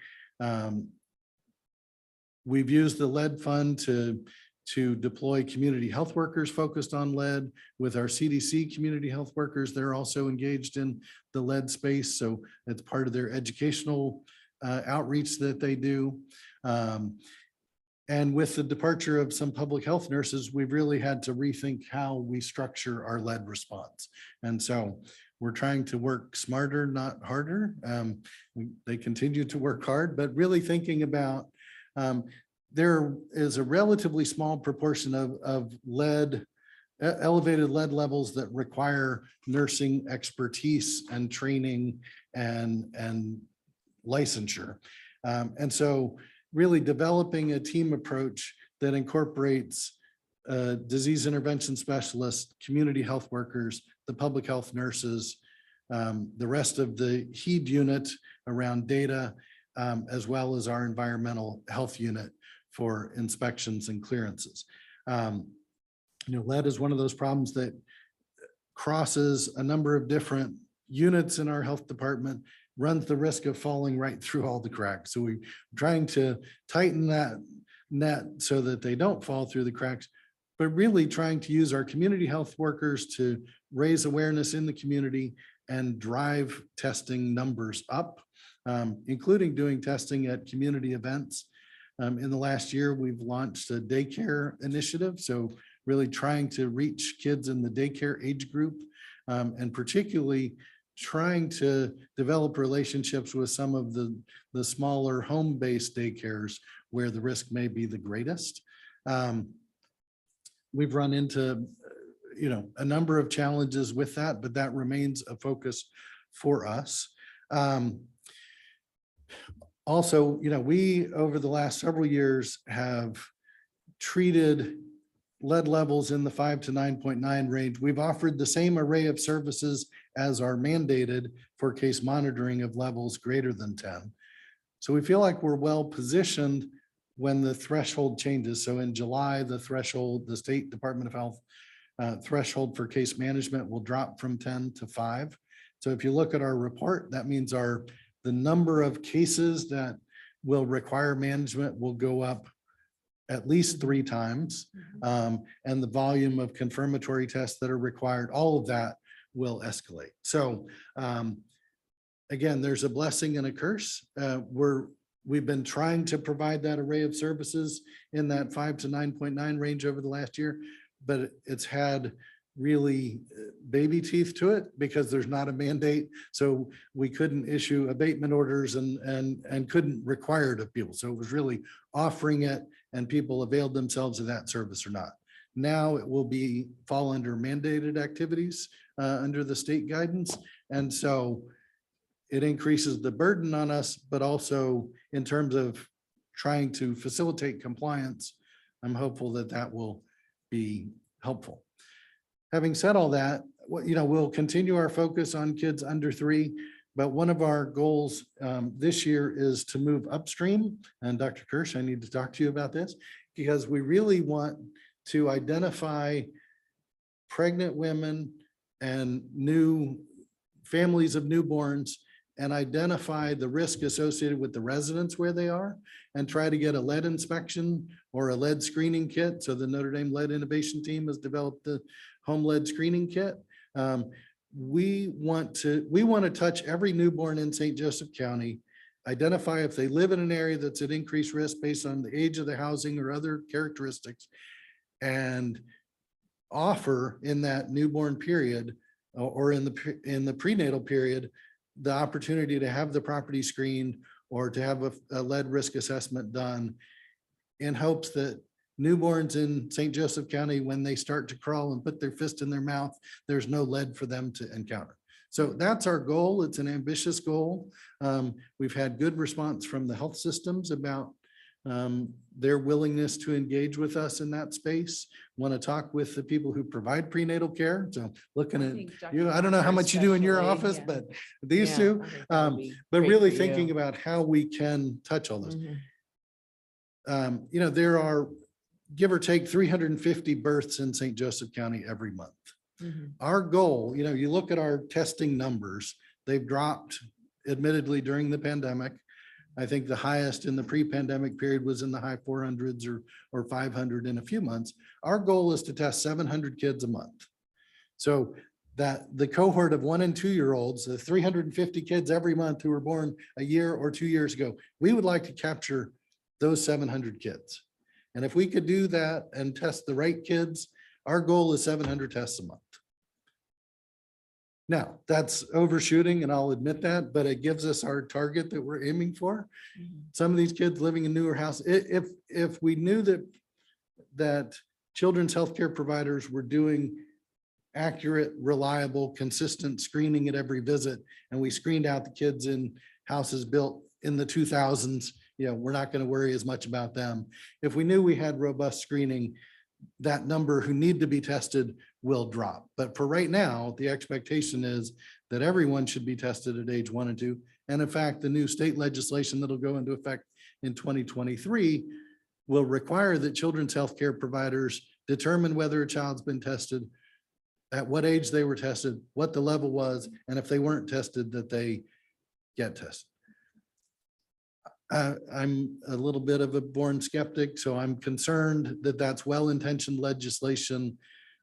we've used the lead fund to deploy community health workers focused on lead. With our CDC community health workers, they're also engaged in the lead space. So it's part of their educational outreach that they do. And with the departure of some public health nurses, we've really had to rethink how we structure our lead response. And so we're trying to work smarter, not harder. They continue to work hard, but really thinking about there is a relatively small proportion of elevated lead levels that require nursing expertise and training and licensure. And so really developing a team approach that incorporates disease intervention specialists, community health workers, the public health nurses, the rest of the HEED unit around data, as well as our environmental health unit for inspections and clearances. Lead is one of those problems that crosses a number of different units in our health department, runs the risk of falling right through all the cracks. So we're trying to tighten that net so that they don't fall through the cracks, but really trying to use our community health workers to raise awareness in the community and drive testing numbers up, including doing testing at community events. In the last year, we've launched a daycare initiative. So really trying to reach kids in the daycare age group, and particularly trying to develop relationships with some of the smaller home-based daycares where the risk may be the greatest. We've run into, a number of challenges with that, but that remains a focus for us. Also, we, over the last several years, have treated lead levels in the 5 to 9.9 range. We've offered the same array of services as are mandated for case monitoring of levels greater than 10. So we feel like we're well positioned when the threshold changes. So in July, the State Department of Health threshold for case management will drop from 10 to 5. So if you look at our report, that means the number of cases that will require management will go up at least 3 times. And the volume of confirmatory tests that are required, all of that will escalate. So again, there's a blessing and a curse. We've been trying to provide that array of services in that 5 to 9.9 range over the last year, but it's had really baby teeth to it because there's not a mandate. So we couldn't issue abatement orders and couldn't require it of people. So it was really offering it and people availed themselves of that service or not. Now it will fall under mandated activities under the state guidance. And so it increases the burden on us, but also in terms of trying to facilitate compliance, I'm hopeful that that will be helpful. Having said all that, we'll continue our focus on kids under 3, but one of our goals this year is to move upstream. And Dr. Kirsch, I need to talk to you about this because we really want to identify pregnant women and new families of newborns and identify the risk associated with the residents where they are and try to get a lead inspection or a lead screening kit. So the Notre Dame Lead Innovation Team has developed the home lead screening kit. We want to touch every newborn in St. Joseph County, identify if they live in an area that's at increased risk based on the age of the housing or other characteristics, and offer in that newborn period or in the prenatal period the opportunity to have the property screened or to have a lead risk assessment done in hopes that newborns in St. Joseph County, when they start to crawl and put their fist in their mouth, there's no lead for them to encounter. So that's our goal. It's an ambitious goal. We've had good response from the health systems about their willingness to engage with us in that space. Want to talk with the people who provide prenatal care. So looking at you, I don't know how much you do in your office, but these two, but really thinking about how we can touch all those. You know, there are, give or take, 350 births in St. Joseph County every month. Our goal, you know, you look at our testing numbers, they've dropped admittedly during the pandemic. I think the highest in the pre-pandemic period was in the high 400s or 500 in a few months. Our goal is to test 700 kids a month. So that the cohort of 1 and 2 year olds, the 350 kids every month who were born a year or 2 years ago, we would like to capture those 700 kids. And if we could do that and test the right kids, our goal is 700 tests a month. Now, that's overshooting, and I'll admit that, but it gives us our target that we're aiming for. Some of these kids living in newer houses, if we knew that children's healthcare providers were doing accurate, reliable, consistent screening at every visit, and we screened out the kids in houses built in the 2000s, you know, we're not going to worry as much about them. If we knew we had robust screening, that number who need to be tested will drop. But for right now, the expectation is that everyone should be tested at age 1 and 2. And in fact, the new state legislation that'll go into effect in 2023 will require that children's healthcare providers determine whether a child's been tested, at what age they were tested, what the level was, and if they weren't tested, that they get tested. I'm a little bit of a born skeptic, so I'm concerned that that's well-intentioned legislation.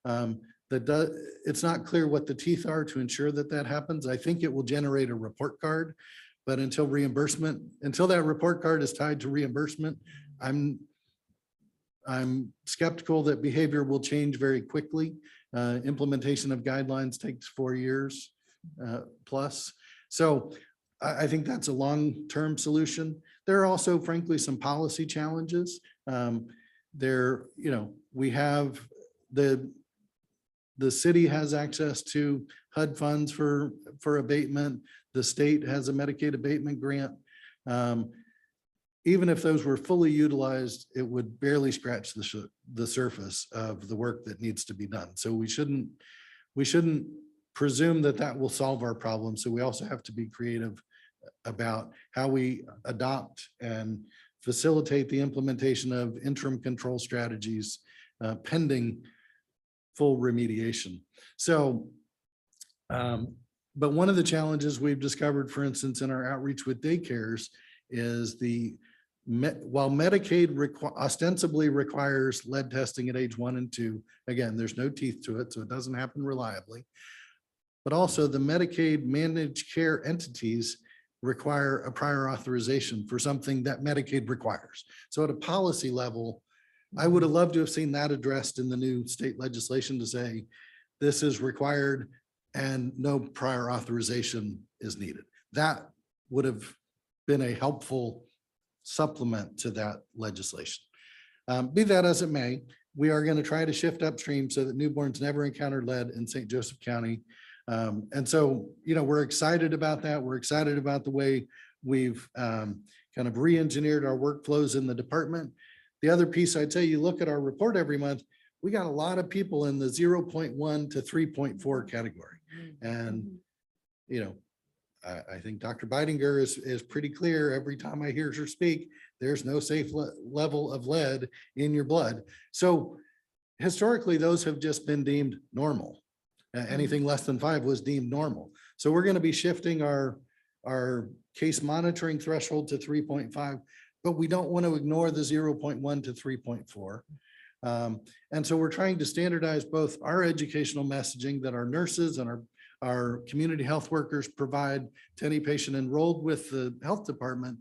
It's not clear what the teeth are to ensure that that happens. I think it will generate a report card, but until that report card is tied to reimbursement, I'm skeptical that behavior will change very quickly. Implementation of guidelines takes 4 years plus. So I think that's a long-term solution. There are also, frankly, some policy challenges. We have the city has access to HUD funds for abatement. The state has a Medicaid abatement grant. Even if those were fully utilized, it would barely scratch the surface of the work that needs to be done. So we shouldn't presume that that will solve our problem. So we also have to be creative about how we adopt and facilitate the implementation of interim control strategies pending full remediation. So, but one of the challenges we've discovered, for instance, in our outreach with daycares is while Medicaid ostensibly requires lead testing at age 1 and 2, again, there's no teeth to it, so it doesn't happen reliably. But also the Medicaid managed care entities require a prior authorization for something that Medicaid requires. So at a policy level, I would have loved to have seen that addressed in the new state legislation to say, this is required and no prior authorization is needed. That would have been a helpful supplement to that legislation. Be that as it may, we are going to try to shift upstream so that newborns never encounter lead in St. Joseph County. And so, you know, we're excited about that. We're excited about the way we've kind of re-engineered our workflows in the department. The other piece I'd say, you look at our report every month, we got a lot of people in the 0.1 to 3.4 category. And, you know, I think Dr. Beidinger is pretty clear every time I hear her speak, there's no safe level of lead in your blood. So historically, those have just been deemed normal. Anything less than 5 was deemed normal. So we're going to be shifting our case monitoring threshold to 3.5, but we don't want to ignore the 0.1 to 3.4. And so we're trying to standardize both our educational messaging that our nurses and our community health workers provide to any patient enrolled with the health department,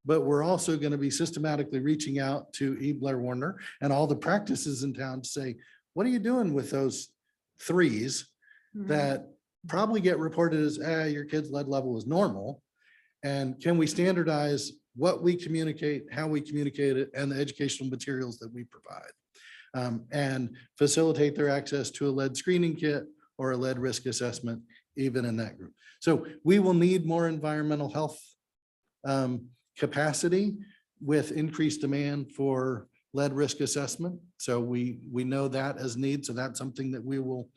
but we're also going to be systematically reaching out to E. Blair Warner and all the practices in town to say, what are you doing with those 3s that probably get reported as, your kid's lead level is normal. And can we standardize what we communicate, how we communicate it, and the educational materials that we provide? And facilitate their access to a lead screening kit or a lead risk assessment, even in that group. So we will need more environmental health capacity with increased demand for lead risk assessment. So we know that as need. So that's something that we will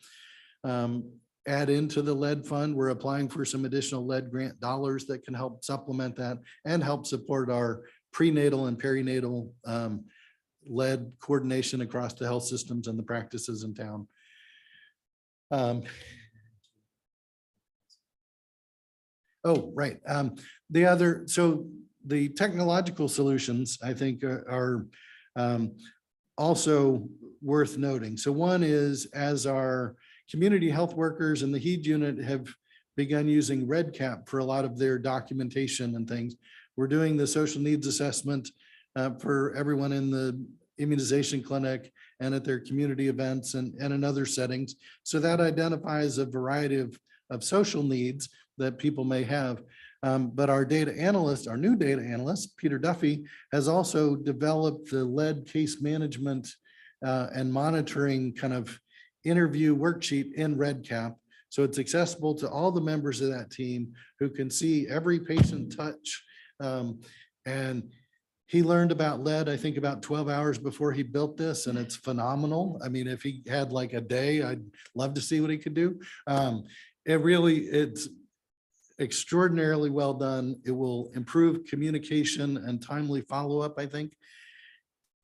add into the lead fund. We're applying for some additional lead grant dollars that can help supplement that and help support our prenatal and perinatal lead coordination across the health systems and the practices in town. Oh, right. So the technological solutions, I think, are also worth noting. So one is, as our community health workers and the HEED unit have begun using REDCap for a lot of their documentation and things, we're doing the social needs assessment for everyone in the immunization clinic and at their community events and in other settings. So that identifies a variety of social needs that people may have. But our data analyst, our new data analyst, Peter Duffy, has also developed the lead case management and monitoring kind of interview worksheet in REDCap. So it's accessible to all the members of that team who can see every patient touch. And he learned about lead, I think, about 12 hours before he built this, and it's phenomenal. I mean, if he had like a day, I'd love to see what he could do. It's extraordinarily well done. It will improve communication and timely follow-up, I think.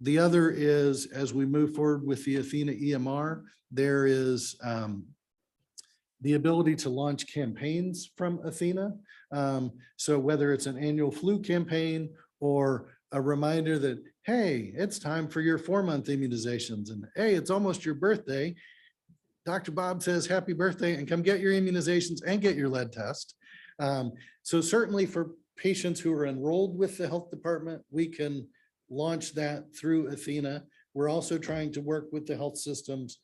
The other is, as we move forward with the Athena EMR, there is the ability to launch campaigns from Athena. So whether it's an annual flu campaign or a reminder that, hey, it's time for your 4-month immunizations, and hey, it's almost your birthday. Dr. Bob says, happy birthday, and come get your immunizations and get your lead test. So certainly for patients who are enrolled with the health department, we can launch that through Athena. We're also trying to work with the health systems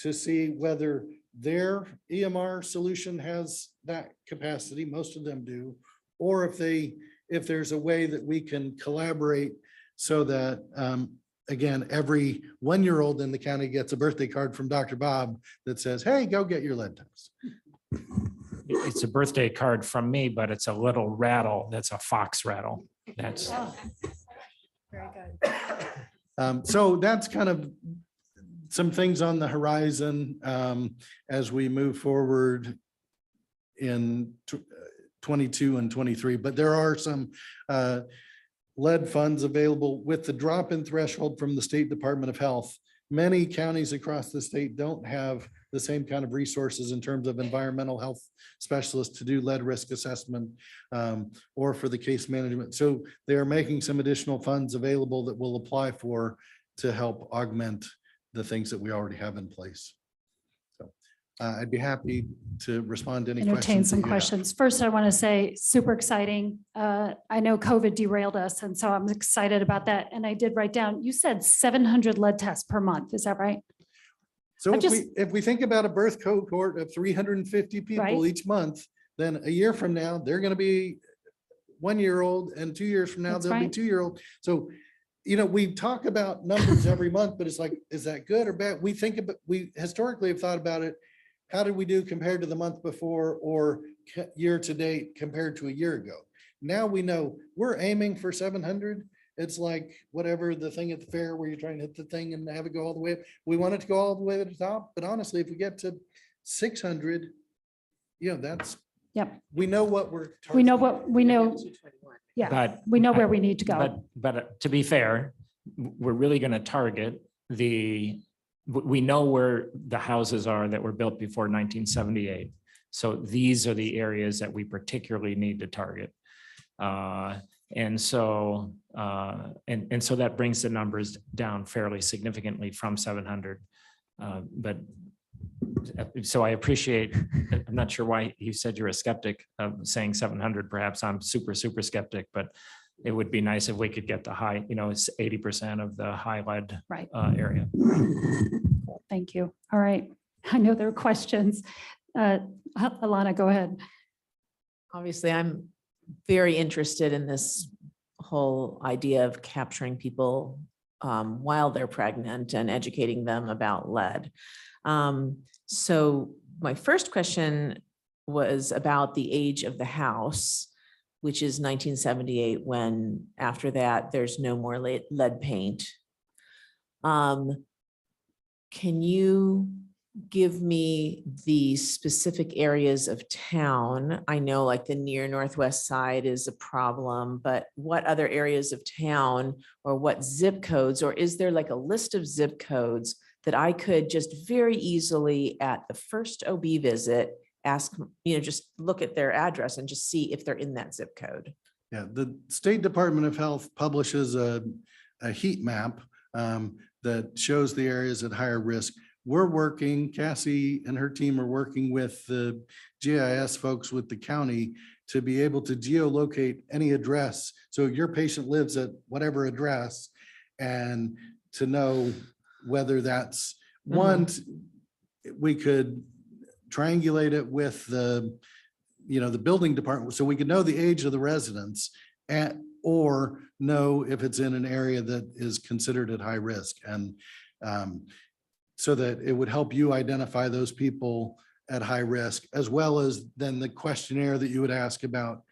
to see whether their EMR solution has that capacity. Most of them do, or if there's a way that we can collaborate so that, again, every 1-year-old in the county gets a birthday card from Dr. Bob that says, hey, go get your lead test.
It's a birthday card from me, but it's a little rattle. That's a fox rattle. That's.
Very good.
So that's kind of some things on the horizon as we move forward in 22 and 23, but there are some lead funds available with the drop-in threshold from the State Department of Health. Many counties across the state don't have the same kind of resources in terms of environmental health specialists to do lead risk assessment or for the case management. So they are making some additional funds available that we'll apply for to help augment the things that we already have in place. So I'd be happy to respond to any questions.
Entertain some
that you have.
questions. First, I want to say super exciting. I know COVID derailed us, and so I'm excited about that. And I did write down, you said 700 lead tests per month. Is that right?
So
I've
if we think about a birth cohort of 350 people
Right.
each month, then a year from now, they're going to be 1-year-old, and 2 years from now,
That's
they'll be
right.
2-year-old. So, you know, we talk about numbers every month, but it's like, is that good or bad? We historically have thought about it. How did we do compared to the month before or year to date compared to a year ago? Now we know we're aiming for 700. It's like whatever the thing at the fair where you're trying to hit the thing and have it go all the way up. We want it to go all the way to the top, but honestly, if we get to 600, you know, that's,
Yep.
we know what we're.
We know
targeting.
what, we know,
221.
yeah,
But
we know where we need to go.
But to be fair, we're really going to target we know where the houses are that were built before 1978. So these are the areas that we particularly need to target. And so that brings the numbers down fairly significantly from 700. But so I appreciate, I'm not sure why you said you're a skeptic of saying 700. Perhaps I'm super skeptic, but it would be nice if we could get the high, it's 80% of the high lead
Right.
area.
Thank you. All right. I know there are questions. Alana, go ahead.
Obviously, I'm very interested in this whole idea of capturing people while they're pregnant and educating them about lead. So my first question was about the age of the house, which is 1978, when after that, there's no more lead paint. Can you give me the specific areas of town? I know like the near northwest side is a problem, but what other areas of town or what zip codes, or is there like a list of zip codes that I could just very easily at the first OB visit, ask, just look at their address and just see if they're in that zip code?
Yeah, the State Department of Health publishes a heat map that shows the areas at higher risk. We're working, Cassie and her team are working with the GIS folks with the county to be able to geolocate any address. So your patient lives at whatever address, and to know whether that's one, we could triangulate it with the building department, so we could know the age of the residents or know if it's in an area that is considered at high risk. And so that it would help you identify those people at high risk, as well as then the questionnaire that you would ask about,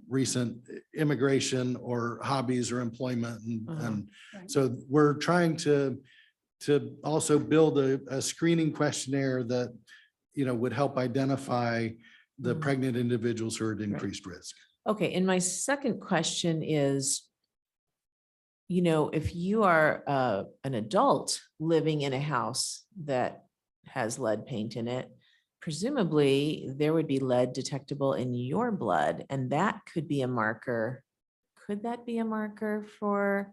recent immigration or hobbies or employment. And
Right.
so we're trying to also build a screening questionnaire that, would help identify the pregnant individuals who are at increased risk.
Okay, and my second question is, if you are an adult living in a house that has lead paint in it, presumably there would be lead detectable in your blood, and that could be a marker. Could that be a marker for,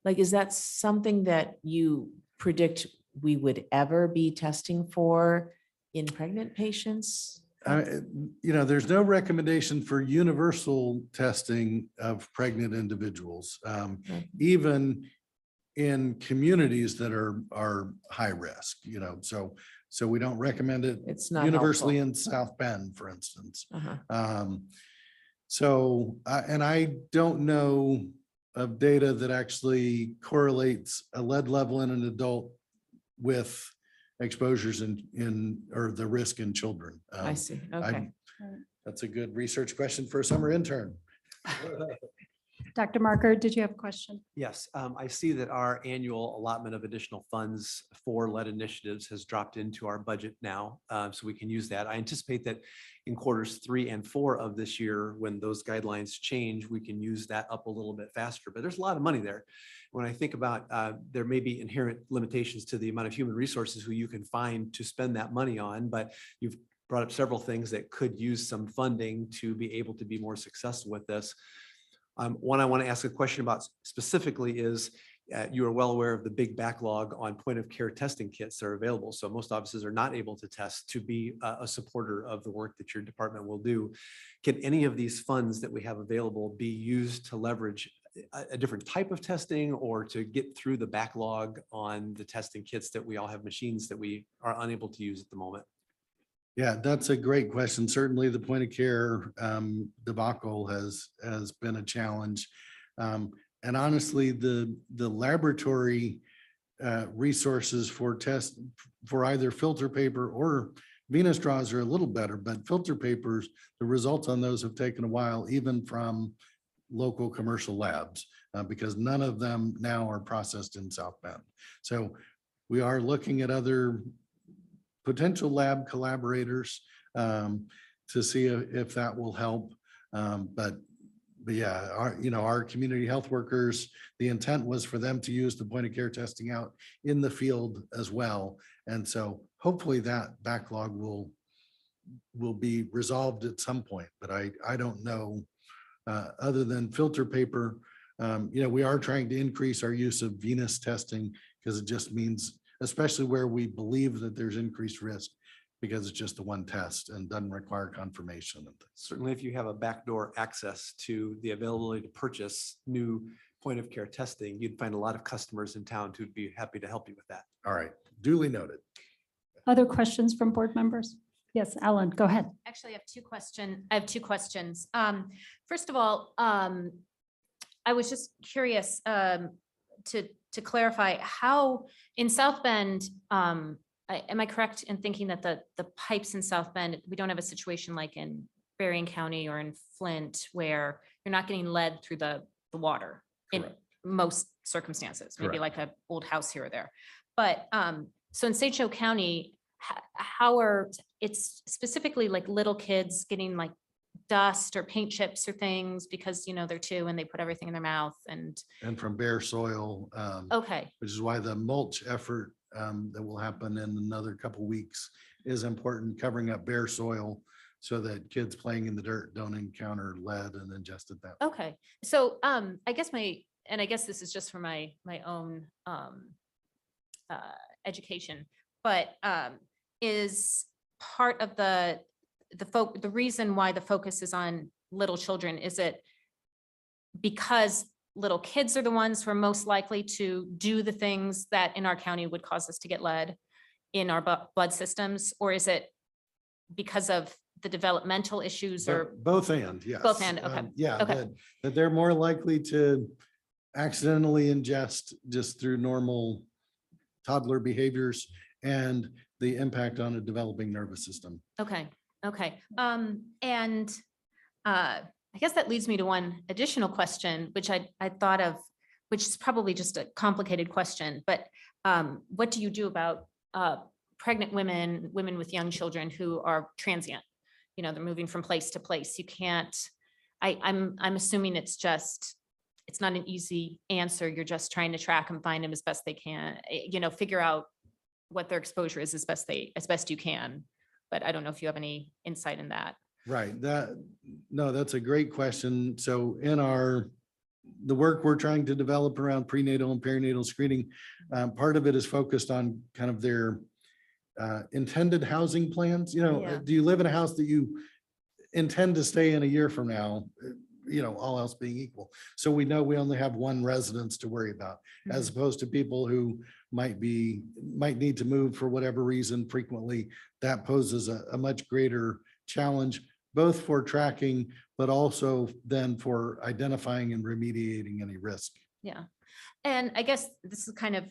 is that something that you predict we would ever be testing for in pregnant patients?
There's no recommendation for universal testing of pregnant individuals, even in communities that are high risk, so we don't recommend it.
It's not
universally
helpful.
in South Bend, for instance.
Uh-huh.
And I don't know of data that actually correlates a lead level in an adult with exposures or the risk in children.
I see, okay.
That's a good research question for a summer intern.
Dr. Marker, did you have a question?
Yes, I see that our annual allotment of additional funds for lead initiatives has dropped into our budget now, so we can use that. I anticipate that in quarters 3 and 4 of this year, when those guidelines change, we can use that up a little bit faster, but there's a lot of money there. When I think about, there may be inherent limitations to the amount of human resources who you can find to spend that money on, but you've brought up several things that could use some funding to be able to be more successful with this. One I want to ask a question about specifically is, you are well aware of the big backlog on point of care testing kits that are available. So most offices are not able to test to be a supporter of the work that your department will do. Can any of these funds that we have available be used to leverage a different type of testing, or to get through the backlog on the testing kits that we all have machines that we are unable to use at the moment?
Yeah, that's a great question. Certainly the point of care debacle has been a challenge. And honestly, the laboratory resources for either filter paper or venous draws are a little better, but filter papers, the results on those have taken a while, even from local commercial labs, because none of them now are processed in South Bend. So we are looking at other potential lab collaborators to see if that will help. But yeah, our community health workers, the intent was for them to use the point of care testing out in the field as well. And so hopefully that backlog will be resolved at some point, but I don't know. Other than filter paper, we are trying to increase our use of venous testing, because it just means, especially where we believe that there's increased risk, because it's just the one test and doesn't require confirmation.
Certainly, if you have a backdoor access to the availability to purchase new point of care testing, you'd find a lot of customers in town who'd be happy to help you with that.
All right, duly noted.
Other questions from board members? Yes, Alan, go ahead.
Actually, I have two questions. First of all, I was just curious to clarify how in South Bend, am I correct in thinking that the pipes in South Bend, we don't have a situation like in Berrien County or in Flint where you're not getting lead through the water in
Correct.
most circumstances, maybe
Correct.
like an old house here or there. But so in St. Joe County, how are, it's specifically like little kids getting like dust or paint chips or things because, you know, they're two and they put everything in their mouth and,
And from bare soil,
okay,
which is why the mulch effort that will happen in another couple weeks is important, covering up bare soil so that kids playing in the dirt don't encounter lead and ingest it that way.
okay. So I guess I guess this is just for my own education, but is part of the reason why the focus is on little children, is it because little kids are the ones who are most likely to do the things that in our county would cause us to get lead in our blood systems? Or is it because of the developmental issues or?
Both and, yes.
Both and, okay.
Yeah,
Okay.
that they're more likely to accidentally ingest just through normal toddler behaviors and the impact on a developing nervous system.
Okay, okay. And I guess that leads me to one additional question, which I thought of, which is probably just a complicated question, but what do you do about pregnant women with young children who are transient? You know, they're moving from place to place. You can't, I'm assuming it's not an easy answer. You're just trying to track and find them as best they can, you know, figure out what their exposure is as best you can. But I don't know if you have any insight in that.
Right, that's a great question. So in the work we're trying to develop around prenatal and perinatal screening, part of it is focused on kind of their intended housing plans. You know,
Yeah.
do you live in a house that you intend to stay in a year from now? You know, all else being equal. So we know we only have one residence to worry about, as opposed to people who might need to move for whatever reason frequently. That poses a much greater challenge, both for tracking, but also then for identifying and remediating any risk.
Yeah. And I guess this is kind of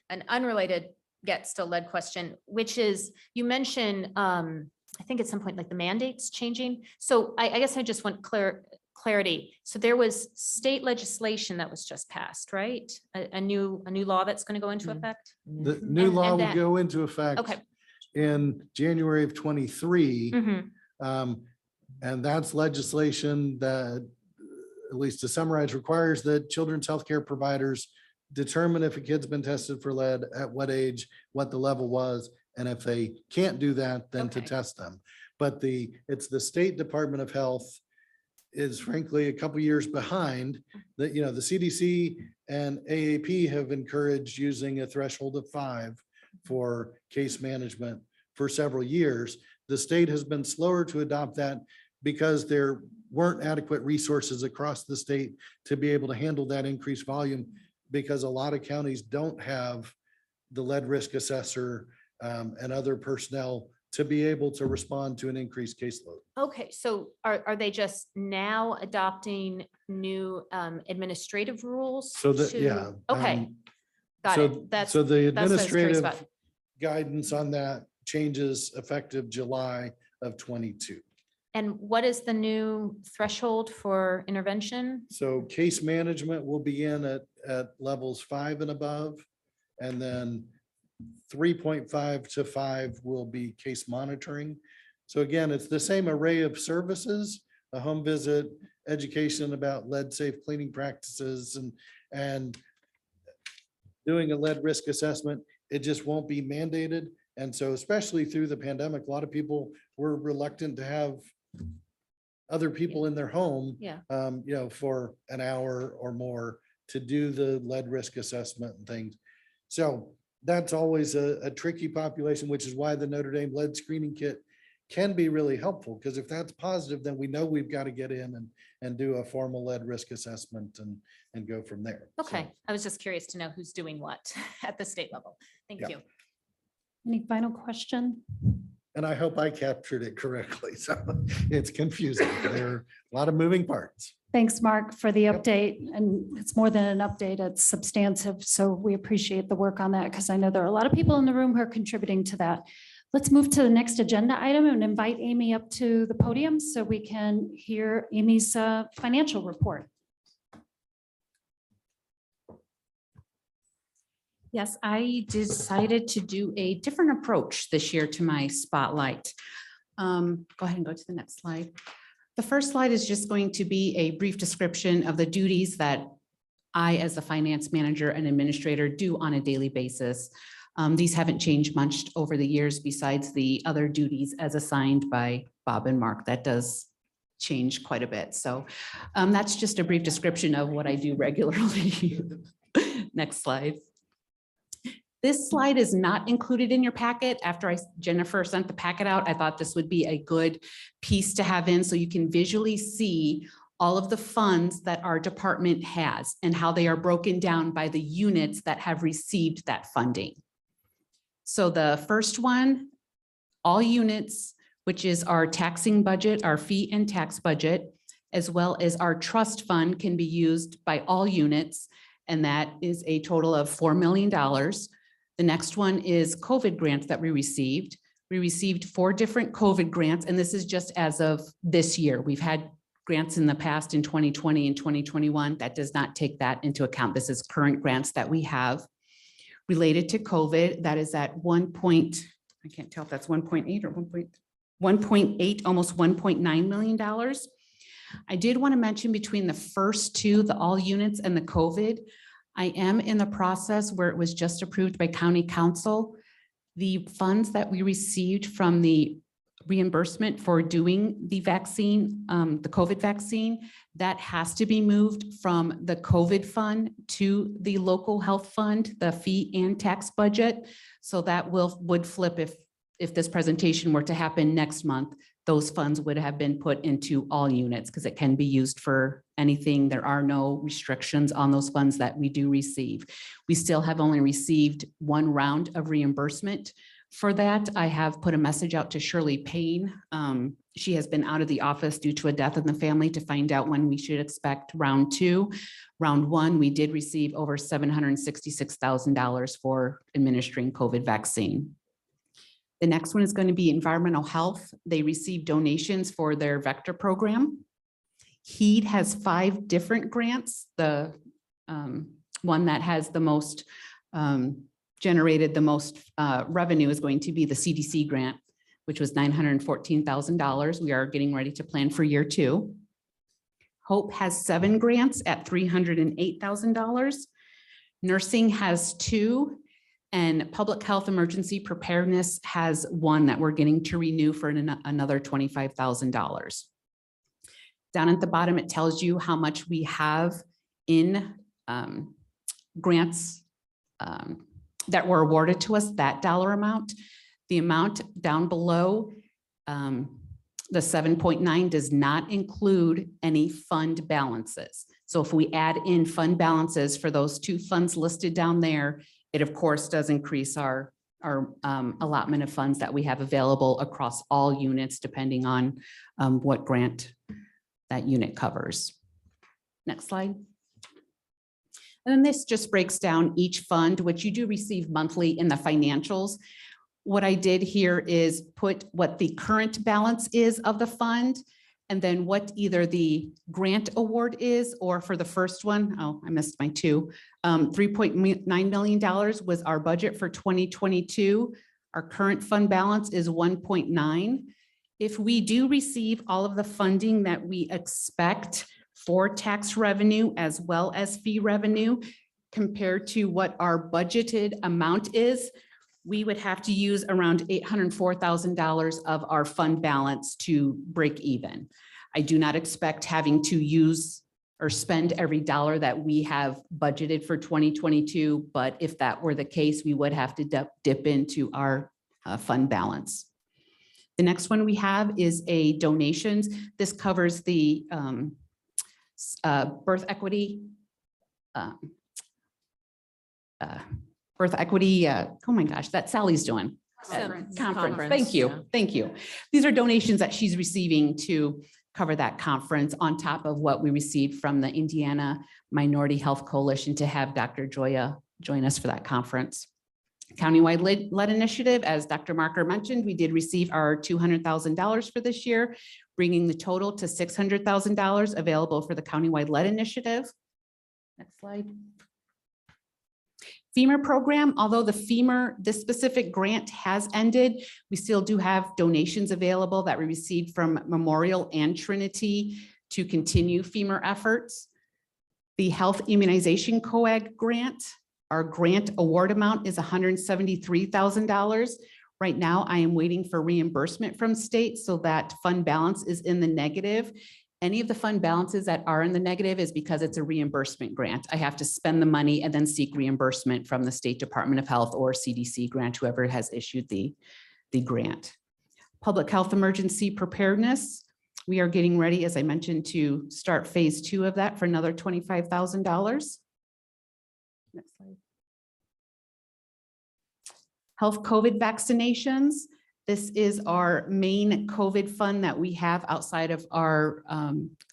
an unrelated yet still lead question, which is, you mentioned, I think at some point, like the mandates changing. So I guess I just want clarity. So there was state legislation that was just passed, right? A new law that's going to go into
Mhm.
effect?
The new
And
law will
that-
go into effect
Okay.
in January of 23.
Mhm.
And that's legislation that, at least to summarize, requires that children's healthcare providers determine if a kid's been tested for lead, at what age, what the level was, and if they can't do that, then to
Okay.
test them. But it's the State Department of Health is frankly a couple years behind. That, you know, the CDC and AAP have encouraged using a threshold of 5 for case management for several years. The state has been slower to adopt that because there weren't adequate resources across the state to be able to handle that increased volume, because a lot of counties don't have the lead risk assessor and other personnel to be able to respond to an increased caseload.
Okay, so are they just now adopting new administrative rules?
So that,
to-
yeah.
Okay, got
so-
it. That's,
So the
that's what I was curious
administrative
about.
guidance on that changes effective July of 22.
And what is the new threshold for intervention?
So case management will begin at levels 5 and above. And then 3.5 to 5 will be case monitoring. So again, it's the same array of services, a home visit, education about lead safe cleaning practices and doing a lead risk assessment. It just won't be mandated. And so especially through the pandemic, a lot of people were reluctant to have other people in their home,
Yeah.
you know, for an hour or more to do the lead risk assessment and things. So that's always a tricky population, which is why the Notre Dame lead screening kit can be really helpful, because if that's positive, then we know we've got to get in and do a formal lead risk assessment and go from there.
Okay,
So,
I was just curious to know who's doing what at the state level. Thank
Yeah.
you.
Any final question?
And I hope I captured it correctly. So it's confusing. There are a lot of moving parts.
Thanks, Mark, for the update. And it's more than an update, it's substantive. So we appreciate the work on that because I know there are a lot of people in the room who are contributing to that. Let's move to the next agenda item and invite Amy up to the podium so we can hear Amy's financial report.
Yes, I decided to do a different approach this year to my spotlight. Go ahead and go to the next slide. The first slide is just going to be a brief description of the duties that I, as a finance manager and administrator, do on a daily basis. These haven't changed much over the years besides the other duties as assigned by Bob and Mark. That does change quite a bit. So that's just a brief description of what I do regularly. Next slide. This slide is not included in your packet. After Jennifer sent the packet out, I thought this would be a good piece to have in so you can visually see all of the funds that our department has and how they are broken down by the units that have received that funding. So the first one, all units, which is our taxing budget, our fee and tax budget, as well as our trust fund, can be used by all units. And that is a total of $4 million. The next one is COVID grants that we received. We received 4 different COVID grants, and this is just as of this year. We've had grants in the past in 2020 and 2021. That does not take that into account. This is current grants that we have related to COVID. That is at I can't tell if that's 1.8 or 1.8, almost $1.9 million. I did want to mention between the first two, the all units and the COVID, I am in the process where it was just approved by county council. The funds that we received from the reimbursement for doing the vaccine, the COVID vaccine, that has to be moved from the COVID fund to the local health fund, the fee and tax budget. So that would flip if this presentation were to happen next month. Those funds would have been put into all units because it can be used for anything. There are no restrictions on those funds that we do receive. We still have only received 1 round of reimbursement for that. I have put a message out to Shirley Payne. She has been out of the office due to a death in the family to find out when we should expect round 2. Round 1, we did receive over $766,000 for administering COVID vaccine. The next one is going to be environmental health. They received donations for their vector program. HEED has 5 different grants. The one that has the most generated the most revenue is going to be the CDC grant, which was $914,000. We are getting ready to plan for year 2. Hope has 7 grants at $308,000. Nursing has 2. And public health emergency preparedness has 1 that we're getting to renew for another $25,000. Down at the bottom, it tells you how much we have in grants that were awarded to us, that dollar amount. The amount down below, the 7.9 does not include any fund balances. So if we add in fund balances for those 2 funds listed down there, it of course does increase our allotment of funds that we have available across all units, depending on what grant that unit covers. Next slide. And then this just breaks down each fund, which you do receive monthly in the financials. What I did here is put what the current balance is of the fund, and then what either the grant award is, or for the first one, oh, I missed my 2. $3.9 million was our budget for 2022. Our current fund balance is 1.9. If we do receive all of the funding that we expect for tax revenue as well as fee revenue, compared to what our budgeted amount is, we would have to use around $804,000 of our fund balance to break even. I do not expect having to use or spend every dollar that we have budgeted for 2022, but if that were the case, we would have to dip into our fund balance. The next one we have is a donations. This covers the birth equity. Oh my gosh, that Sally's doing. Conference.
Conference,
Thank
yeah.
you. Thank you. These are donations that she's receiving to cover that conference on top of what we received from the Indiana Minority Health Coalition to have Dr. Joya join us for that conference. Countywide lead initiative, as Dr. Marker mentioned, we did receive our $200,000 for this year, bringing the total to $600,000 available for the countywide lead initiative. Next slide. Femur program, although the Femur, this specific grant has ended, we still do have donations available that we received from Memorial and Trinity to continue Femur efforts. The Health Immunization COAG grant, our grant award amount is $173,000. Right now, I am waiting for reimbursement from state, so that fund balance is in the negative. Any of the fund balances that are in the negative is because it's a reimbursement grant. I have to spend the money and then seek reimbursement from the State Department of Health or CDC grant, whoever has issued the grant. Public health emergency preparedness. We are getting ready, as I mentioned, to start phase 2 of that for another $25,000. Next slide. Health COVID vaccinations. This is our main COVID fund that we have outside of our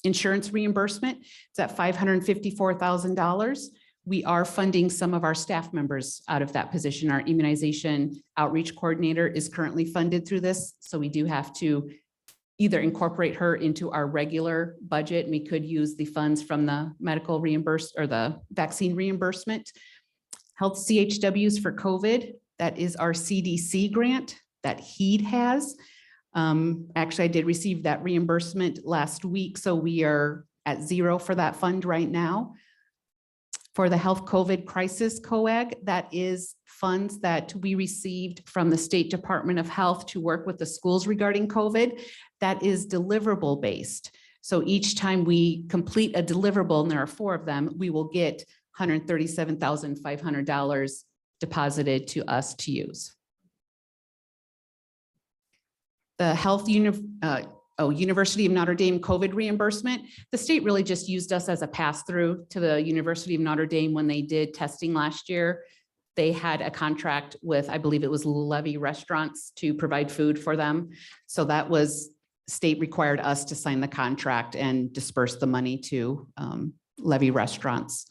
insurance reimbursement. It's at $554,000. We are funding some of our staff members out of that position. Our immunization outreach coordinator is currently funded through this. So we do have to either incorporate her into our regular budget. We could use the funds from the medical reimbursement or the vaccine reimbursement. Health CHWs for COVID. That is our CDC grant that HEED has. Actually, I did receive that reimbursement last week, so we are at 0 for that fund right now. For the Health COVID Crisis COAG, that is funds that we received from the State Department of Health to work with the schools regarding COVID. That is deliverable based. So each time we complete a deliverable, and there are 4 of them, we will get $137,500 deposited to us to use. The University of Notre Dame COVID reimbursement. The state really just used us as a pass-through to the University of Notre Dame when they did testing last year. They had a contract with, I believe it was Levy Restaurants to provide food for them. So that was, state required us to sign the contract and disperse the money to Levy Restaurants.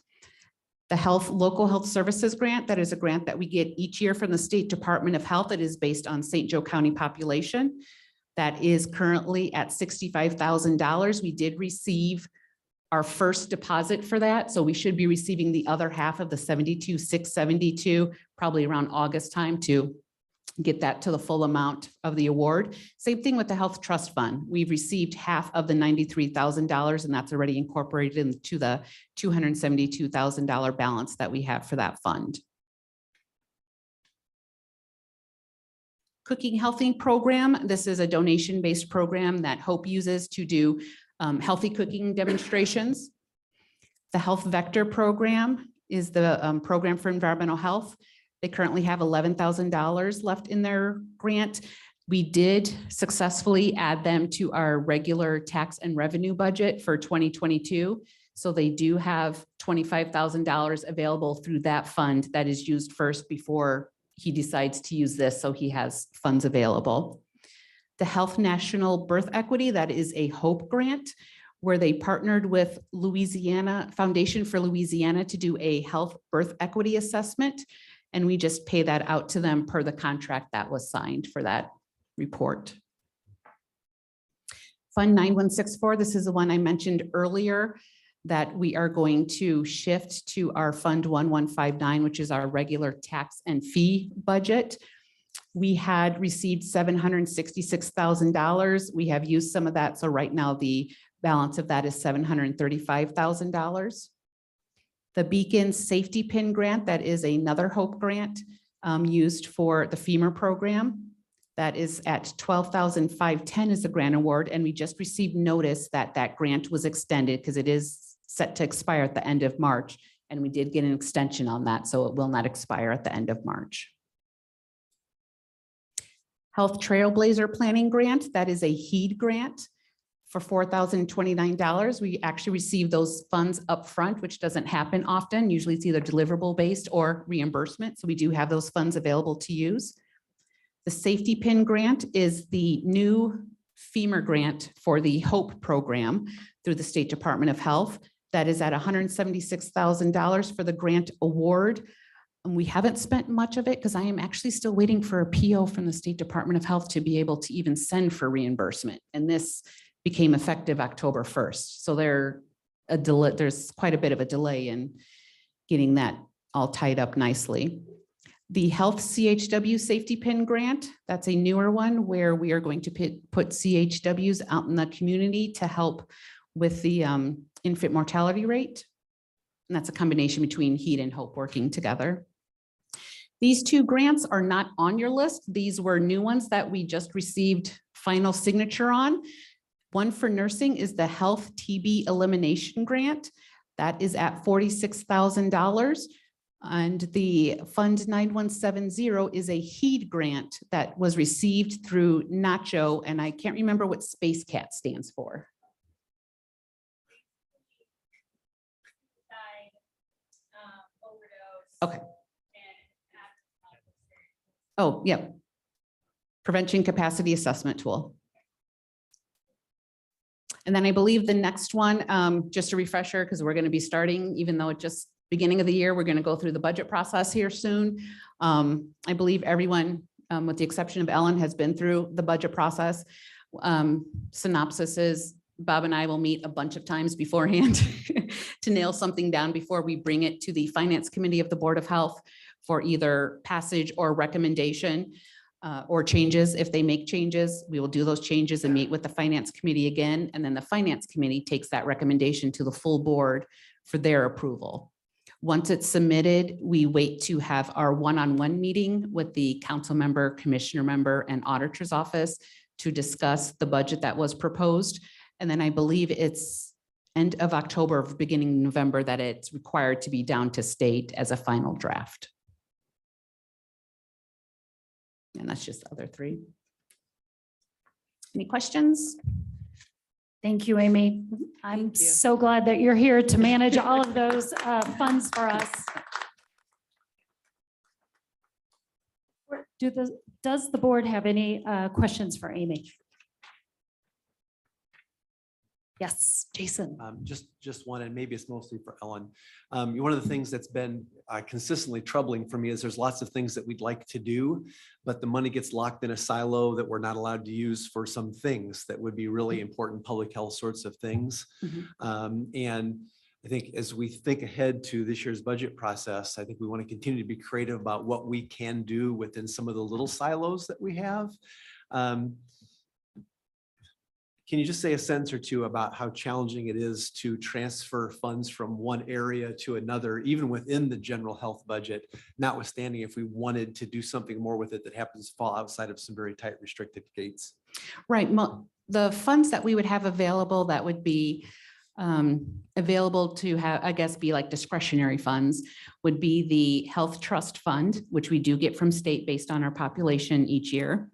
The Local Health Services Grant, that is a grant that we get each year from the State Department of Health. It is based on St. Joe County population. That is currently at $65,000. We did receive our first deposit for that. So we should be receiving the other half of the $72,672 probably around August time to get that to the full amount of the award. Same thing with the Health Trust Fund. We've received half of the $93,000 and that's already incorporated into the $272,000 balance that we have for that fund. Cooking Healthy Program. This is a donation-based program that Hope uses to do healthy cooking demonstrations. The Health Vector Program is the program for environmental health. They currently have $11,000 left in their grant. We did successfully add them to our regular tax and revenue budget for 2022. So they do have $25,000 available through that fund that is used first before he decides to use this, so he has funds available. The Health National Birth Equity, that is a HOPE grant, where they partnered with Louisiana Foundation for Louisiana to do a health birth equity assessment. And we just pay that out to them per the contract that was signed for that report. Fund 9164, this is the one I mentioned earlier that we are going to shift to our Fund 1159, which is our regular tax and fee budget. We had received $766,000. We have used some of that. So right now the balance of that is $735,000. The Beacon Safety Pin Grant, that is another HOPE grant used for the Femur program. That is at $12,510 is the grant award. And we just received notice that that grant was extended because it is set to expire at the end of March. And we did get an extension on that, so it will not expire at the end of March. Health Trailblazer Planning Grant, that is a HEED grant for $4,029. We actually receive those funds upfront, which doesn't happen often. Usually it's either deliverable based or reimbursement. So we do have those funds available to use. The safety pin grant is the new Femur grant for the HOPE program through the State Department of Health. That is at $176,000 for the grant award. And we haven't spent much of it because I am actually still waiting for a PO from the State Department of Health to be able to even send for reimbursement. And this became effective October 1st. So there's quite a bit of a delay in getting that all tied up nicely. The Health CHW Safety Pin Grant, that's a newer one where we are going to put CHWs out in the community to help with the infant mortality rate. And that's a combination between HEAT and HOPE working together. These two grants are not on your list. These were new ones that we just received final signature on. One for nursing is the Health TB Elimination Grant. That is at $46,000. And the Fund 9170 is a HEAD grant that was received through Nacho, and I can't remember what Space Cat stands for. Okay. Oh, yeah. Prevention Capacity Assessment Tool. And then I believe the next one, just a refresher, because we're going to be starting, even though it just beginning of the year, we're going to go through the budget process here soon. I believe everyone, with the exception of Ellen, has been through the budget process. Synopsis is Bob and I will meet a bunch of times beforehand to nail something down before we bring it to the Finance Committee of the Board of Health for either passage or recommendation. Or changes. If they make changes, we will do those changes and meet with the Finance Committee again. And then the Finance Committee takes that recommendation to the full board for their approval. Once it's submitted, we wait to have our one-on-one meeting with the council member, commissioner member, and auditor's office to discuss the budget that was proposed. And then I believe it's end of October, beginning of November, that it's required to be down to state as a final draft. And that's just the other three. Any questions?
Thank you, Amy. I'm
Thank you.
so glad that you're here to manage all of those funds for us. Does the board have any questions for Amy? Yes, Jason.
Just one, and maybe it's mostly for Ellen. One of the things that's been consistently troubling for me is there's lots of things that we'd like to do, but the money gets locked in a silo that we're not allowed to use for some things that would be really important public health sorts of things. And I think as we think ahead to this year's budget process, I think we want to continue to be creative about what we can do within some of the little silos that we have. Can you just say a sentence or two about how challenging it is to transfer funds from one area to another, even within the general health budget, notwithstanding if we wanted to do something more with it that happens to fall outside of some very tight restricted gates?
Right. The funds that we would have available that would be available to have, I guess, be like discretionary funds would be the Health Trust Fund, which we do get from state based on our population each year.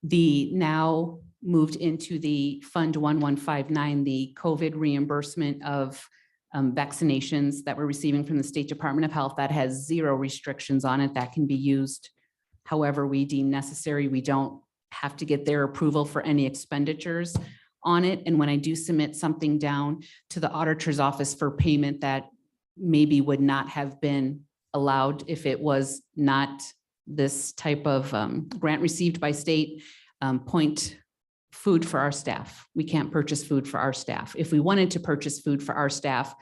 The now moved into the Fund 1159, the COVID reimbursement of vaccinations that we're receiving from the State Department of Health that has 0 restrictions on it. That can be used however we deem necessary. We don't have to get their approval for any expenditures on it. And when I do submit something down to the auditor's office for payment that maybe would not have been allowed if it was not this type of grant received by state, Point food for our staff. We can't purchase food for our staff. If we wanted to purchase food for our staff,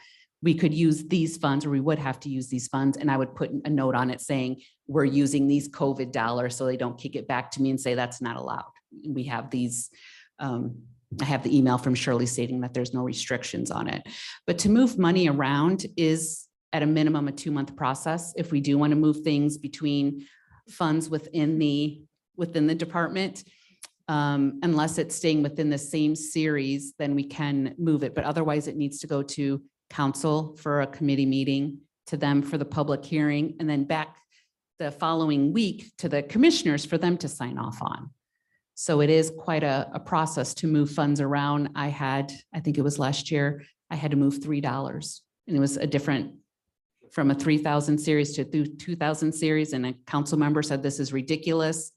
we could use these funds, or we would have to use these funds. And I would put a note on it saying, we're using these COVID dollars, so they don't kick it back to me and say that's not allowed. We have these, I have the email from Shirley stating that there's no restrictions on it. But to move money around is at a minimum a 2-month process. If we do want to move things between funds within the department, unless it's staying within the same series, then we can move it. But otherwise it needs to go to council for a committee meeting, to them for the public hearing, and then back the following week to the commissioners for them to sign off on. So it is quite a process to move funds around. I think it was last year, I had to move $3, and it was a different, from a 3,000 series to 2,000 series, and a council member said, this is ridiculous.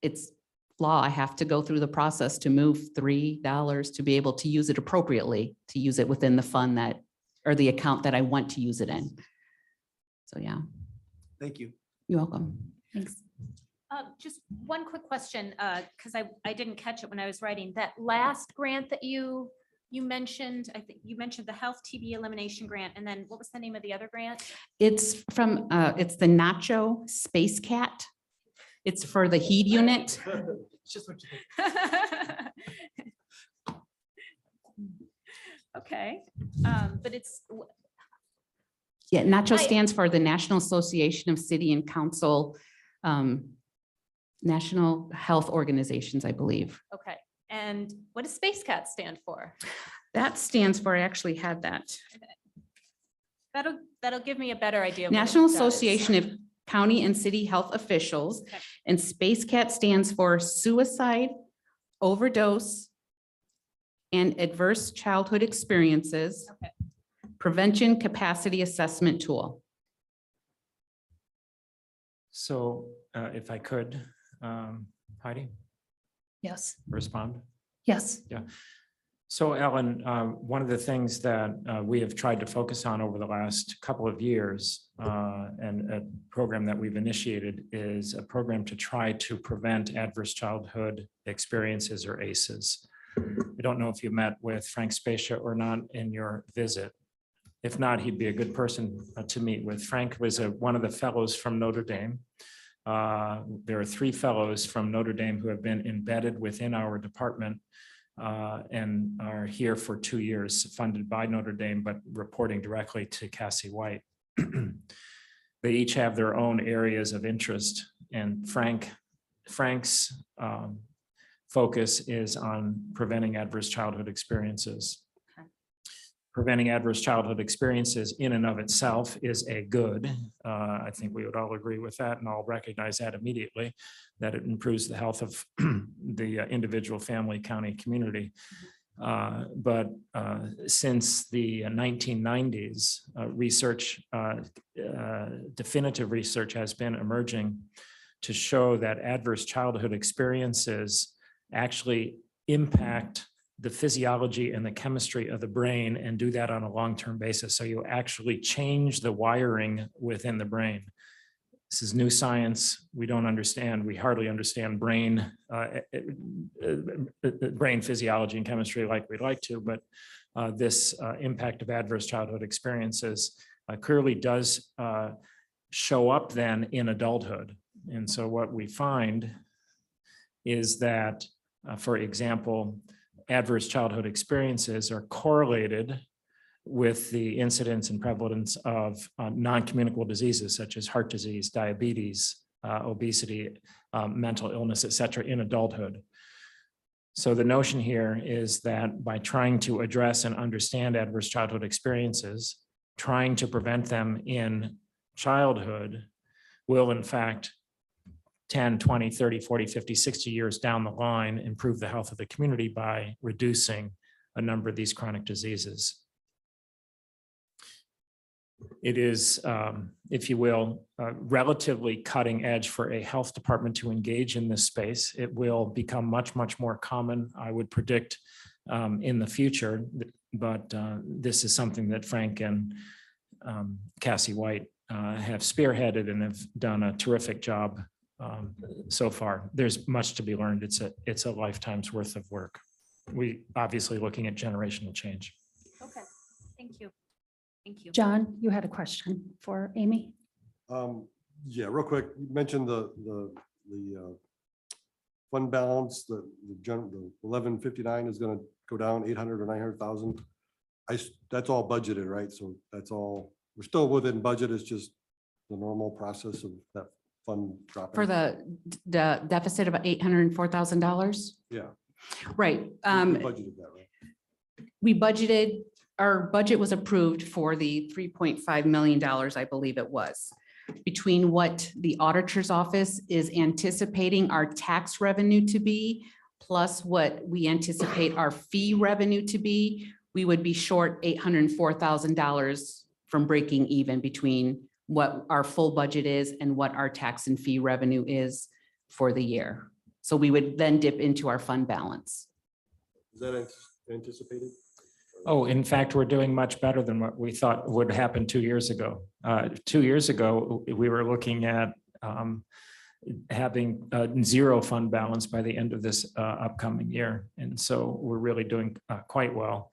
it's law. I have to go through the process to move $3 to be able to use it appropriately, to use it within the fund that, or the account that I want to use it in. So yeah,
Thank you.
you're welcome.
Thanks. Just one quick question, because I didn't catch it when I was writing. That last grant that you mentioned, I think you mentioned the Health TB Elimination Grant, and then what was the name of the other grant?
It's from, it's the Nacho Space Cat. It's for the heat unit.
It's just what you think.
Okay, but it's,
Yeah, NACHO
I-
stands for the National Association of City and Council National Health Organizations, I believe.
okay. And what does Space Cat stand for?
That stands for, I actually had that.
That'll give me a better idea. of what it
National
does.
Association of County and City Health Officials.
Okay.
And Space Cat stands for Suicide, Overdose, and Adverse Childhood Experiences
Okay.
Prevention Capacity Assessment Tool.
So if I could, Heidi,
Yes,
respond.
yes.
So Ellen, one of the things that we have tried to focus on over the last couple of years, and a program that we've initiated is a program to try to prevent adverse childhood experiences, or ACEs. I don't know if you met with Frank Spacia or not in your visit. If not, he'd be a good person to meet with. Frank was one of the fellows from Notre Dame. There are 3 fellows from Notre Dame who have been embedded within our department and are here for 2 years, funded by Notre Dame, but reporting directly to Cassie White. They each have their own areas of interest, and Frank's focus is on preventing adverse childhood experiences.
Okay.
Preventing adverse childhood experiences in and of itself is a good. I think we would all agree with that, and I'll recognize that immediately, that it improves the health of the individual, family, county, community. But since the 1990s, definitive research has been emerging to show that adverse childhood experiences actually impact the physiology and the chemistry of the brain, and do that on a long-term basis. So you actually change the wiring within the brain. This is new science. We don't understand, we hardly understand brain physiology and chemistry like we'd like to, but this impact of adverse childhood experiences clearly does show up then in adulthood. And so what we find is that, for example, adverse childhood experiences are correlated with the incidence and prevalence of non-communicable diseases such as heart disease, diabetes, obesity, mental illness, et cetera, in adulthood. So the notion here is that by trying to address and understand adverse childhood experiences, trying to prevent them in childhood will in fact 10, 20, 30, 40, 50, 60 years down the line, improve the health of the community by reducing a number of these chronic diseases. It is, if you will, relatively cutting edge for a health department to engage in this space. It will become much, much more common, I would predict, in the future. But this is something that Frank and Cassie White have spearheaded and have done a terrific job so far. There's much to be learned. It's a lifetime's worth of work. We obviously looking at generational change.
Okay, thank you. Thank you.
John, you had a question for Amy?
Yeah, real quick, you mentioned the fund balance, the 1159 is gonna go down 800 or 900,000. That's all budgeted, right? So that's all, we're still within budget. It's just the normal process of that fund dropping.
For the deficit of $804,000?
Yeah.
Right.
We budgeted that, right?
We budgeted, our budget was approved for the $3.5 million, I believe it was. Between what the auditor's office is anticipating our tax revenue to be, plus what we anticipate our fee revenue to be, we would be short $804,000 from breaking even between what our full budget is and what our tax and fee revenue is for the year. So we would then dip into our fund balance.
Is that anticipated?
Oh, in fact, we're doing much better than what we thought would happen 2 years ago. 2 years ago, we were looking at having zero fund balance by the end of this upcoming year. And so we're really doing quite well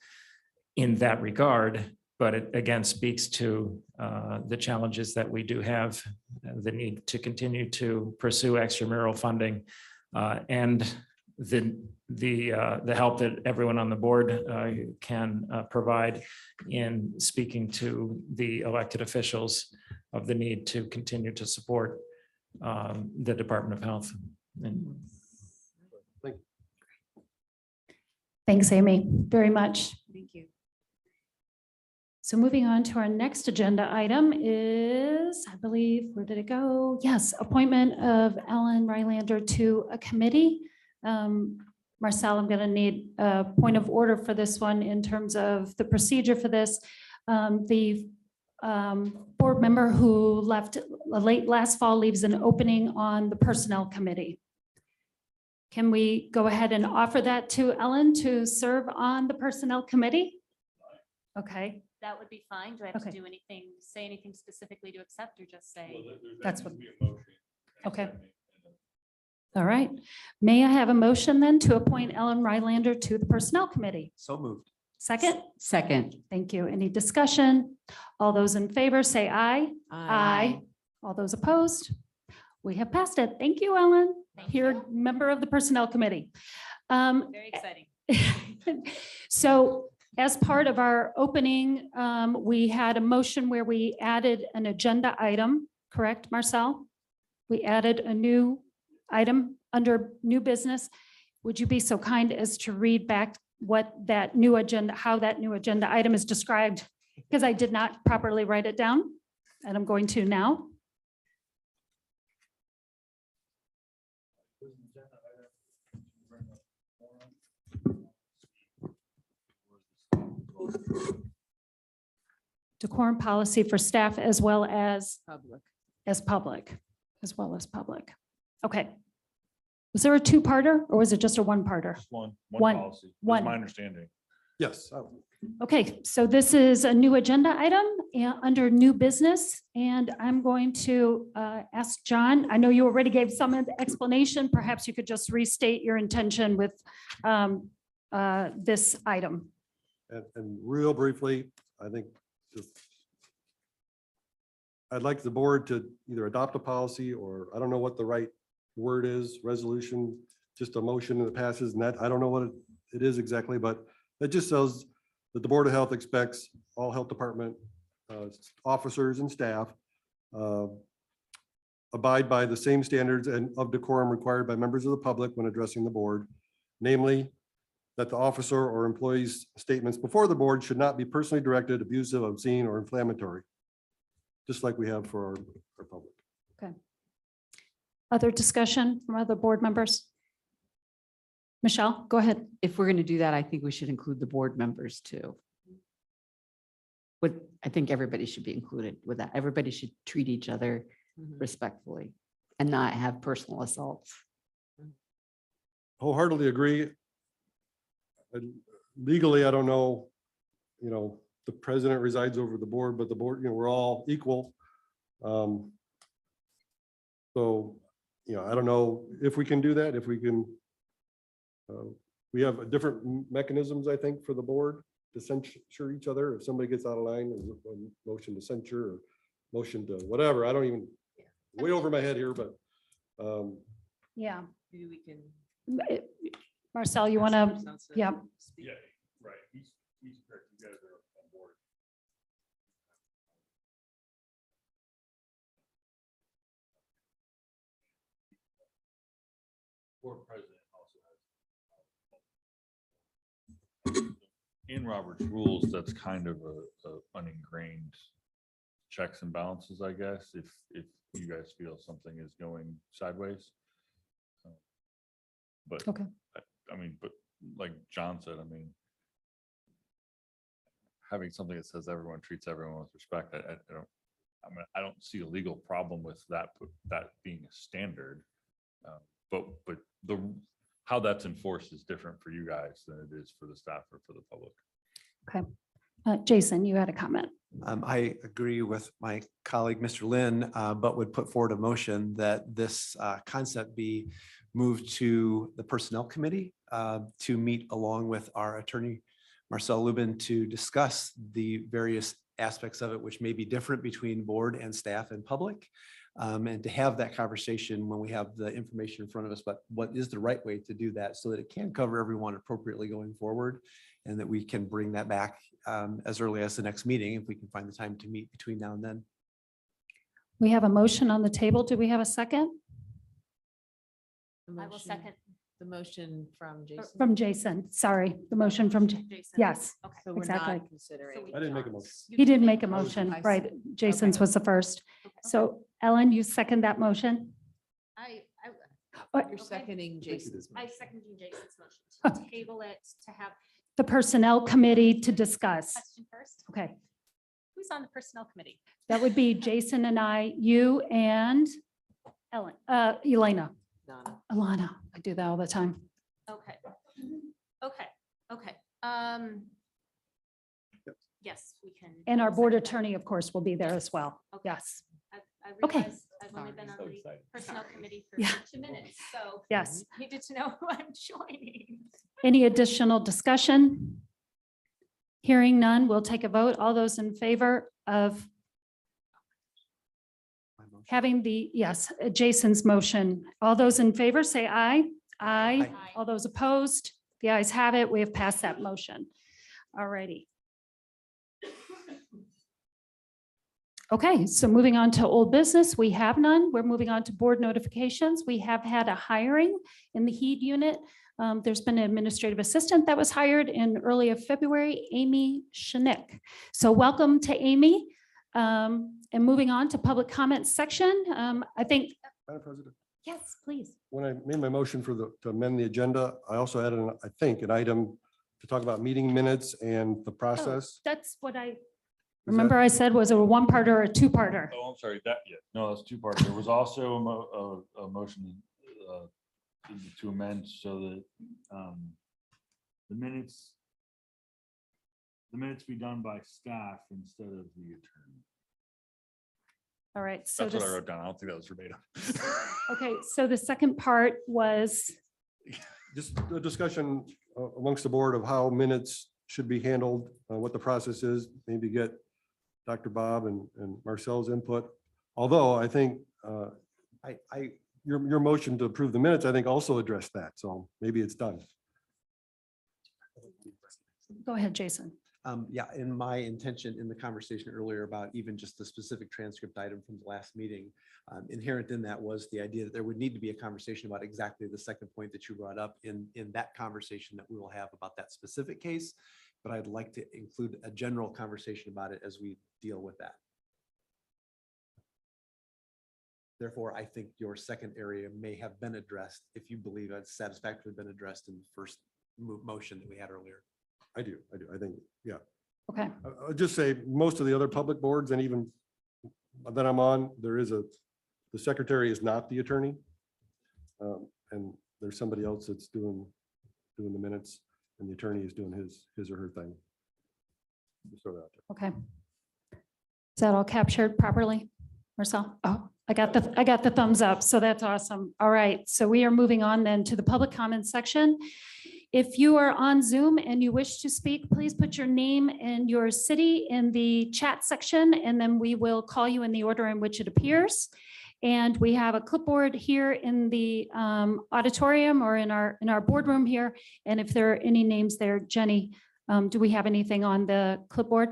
in that regard. But it again speaks to the challenges that we do have, the need to continue to pursue extramural funding and the help that everyone on the board can provide in speaking to the elected officials of the need to continue to support the Department of Health. And
Thanks, Amy, very much.
Thank you.
So moving on to our next agenda item is, I believe, where did it go? Yes, appointment of Ellen Rylander to a committee. Marcel, I'm going to need a point of order for this one in terms of the procedure for this. The board member who left late last fall leaves an opening on the Personnel Committee. Can we go ahead and offer that to Ellen to serve on the Personnel Committee? Okay.
That would be fine. Do I have to
Okay.
do anything, say anything specifically to accept or just say?
That's what. Okay. All right. May I have a motion then to appoint Ellen Rylander to the Personnel Committee?
So moved.
Second?
Second.
Thank you. Any discussion? All those in favor say aye. Aye. All those opposed? We have passed it. Thank you, Ellen.
Thank
Here,
you.
member of the Personnel Committee.
Very exciting.
So as part of our opening, we had a motion where we added an agenda item, correct, Marcel? We added a new item under new business. Would you be so kind as to read back what that new agenda, how that new agenda item is described? Because I did not properly write it down, and I'm going to now. Decorum policy for staff as well as
Public.
as well as public. Okay. Was there a two-parter or was it just a one-parter?
Just one
One.
policy.
One.
That's my understanding.
Yes.
Okay, so this is a new agenda item under new business, and I'm going to ask John. I know you already gave some explanation. Perhaps you could just restate your intention with this item.
And real briefly, I think just I'd like the board to either adopt a policy or I don't know what the right word is, resolution, just a motion that passes and that, I don't know what it is exactly, but it just says that the Board of Health expects all health department officers and staff abide by the same standards and of decorum required by members of the public when addressing the board, namely that the officer or employee's statements before the board should not be personally directed, abusive, obscene, or inflammatory, just like we have for our public.
Okay. Other discussion from other board members? Michelle, go ahead.
If we're going to do that, I think we should include the board members too. I think everybody should be included with that. Everybody should treat each other respectfully and not have personal assaults.
Wholeheartedly agree. Legally, I don't know, the president resides over the board, but the board, we're all equal. So, I don't know if we can do that, if we can. We have different mechanisms, I think, for the board to censure each other. If somebody gets out of line, a motion to censure or motion to whatever, I don't even, way over my head here, but.
Yeah.
Maybe we can.
Marcel, you want to, yeah.
Yeah, right. He's correct. You guys are on board. Board president also has. In Robert's rules, that's kind of a uningrained checks and balances, I guess, if you guys feel something is going sideways. But
Okay.
but like John said, having something that says everyone treats everyone with respect, I don't see a legal problem with that being a standard. but how that's enforced is different for you guys than it is for the staff or for the public.
Jason, you had a comment.
I agree with my colleague, Mr. Lynn, but would put forward a motion that this concept be moved to the Personnel Committee to meet along with our attorney, Marcel Lubin, to discuss the various aspects of it, which may be different between board and staff and public. And to have that conversation when we have the information in front of us, but what is the right way to do that so that it can cover everyone appropriately going forward, and that we can bring that back as early as the next meeting if we can find the time to meet between now and then.
We have a motion on the table. Do we have a second?
The
I will
motion-
second.
The motion from Jason.
From Jason, sorry, the motion from,
Jason.
yes,
Okay.
So we're
exactly.
not considering.
Oh,
I didn't make a motion.
he did make a
I
motion,
see.
right? Jason's was the first.
Okay.
So Ellen, you second that motion?
I
What?
You're seconding Jason's.
I
motion.
second Jason's motion to table it, to have
The Personnel Committee to discuss.
question first.
Okay,
Who's on the Personnel Committee?
that would be Jason and I, you and Ellen, Elena,
Donna.
Alana. I do that all the time.
Okay. Okay. Yes, we can.
And our
I'll
board
second that.
attorney, of course, will be there as well.
Okay.
Yes,
I
Okay.
realize I've only been on
So
the
excited.
Personnel Committee for
Yeah.
2 minutes, so
yes.
needed to know who I'm joining.
Any additional discussion? Hearing none, we'll take a vote. All those in favor of having the, yes, Jason's motion. All those in favor, say aye. Aye.
Aye.
All those opposed? The ayes have it. We have passed that motion. All righty. Okay, so moving on to old business, we have none. We're moving on to board notifications. We have had a hiring in the HEED unit. There's been an administrative assistant that was hired in early of February, Amy Shenick. So welcome to Amy. And moving on to public comment section, I think,
Madam President,
yes, please.
when I made my motion to amend the agenda, I also added, I think, an item to talk about meeting minutes and the process.
That's what I,
Is that-
remember I said was a one-parter or a two-parter?
Oh, I'm sorry, no, that's 2 parts. There was also a motion to amend so that the minutes be done by staff instead of the attorney.
All right, so
That's what I
this,
wrote down. I don't think that was verbatim.
okay, so the second part was,
Just a discussion amongst the board of how minutes should be handled, what the process is, maybe get Dr. Bob and Marcel's input. Although I think your motion to approve the minutes, I think also addressed that. So maybe it's done.
go ahead, Jason.
Yeah, in my intention in the conversation earlier about even just the specific transcript item from the last meeting, inherent in that was the idea that there would need to be a conversation about exactly the second point that you brought up in that conversation that we will have about that specific case. But I'd like to include a general conversation about it as we deal with that. Therefore, I think your second area may have been addressed if you believe it's satisfactorily been addressed in the first motion that we had earlier.
I do. I think, yeah.
Okay,
I'll just say, most of the other public boards and even that I'm on, the secretary is not the attorney. And there's somebody else that's doing the minutes, and the attorney is doing his or her thing. Just throw that out there.
okay. Is that all captured properly, Marcel? Oh, I got the thumbs up, so that's awesome. All right, so we are moving on then to the public comment section. If you are on Zoom and you wish to speak, please put your name and your city in the chat section, and then we will call you in the order in which it appears. And we have a clipboard here in the auditorium or in our boardroom here. And if there are any names there, Jenny, do we have anything on the clipboard?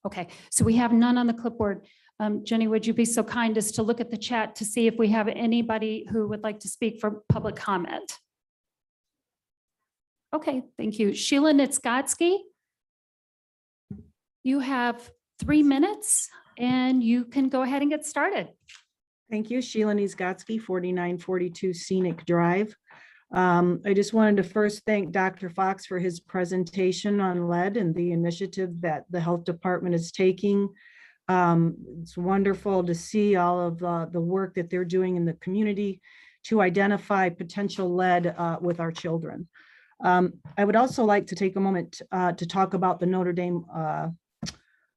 Okay, so we have none on the clipboard. Jenny, would you be so kind as to look at the chat to see if we have anybody who would like to speak for public comment? Okay, thank you. Sheila Nitskotsky, you have 3 minutes and you can go ahead and get started.
Thank you. Sheila Nizgotsky, 4942 Scenic Drive. I just wanted to first thank Dr. Fox for his presentation on lead and the initiative that the health department is taking. It's wonderful to see all of the work that they're doing in the community to identify potential lead with our children. I would also like to take a moment to talk about the Notre Dame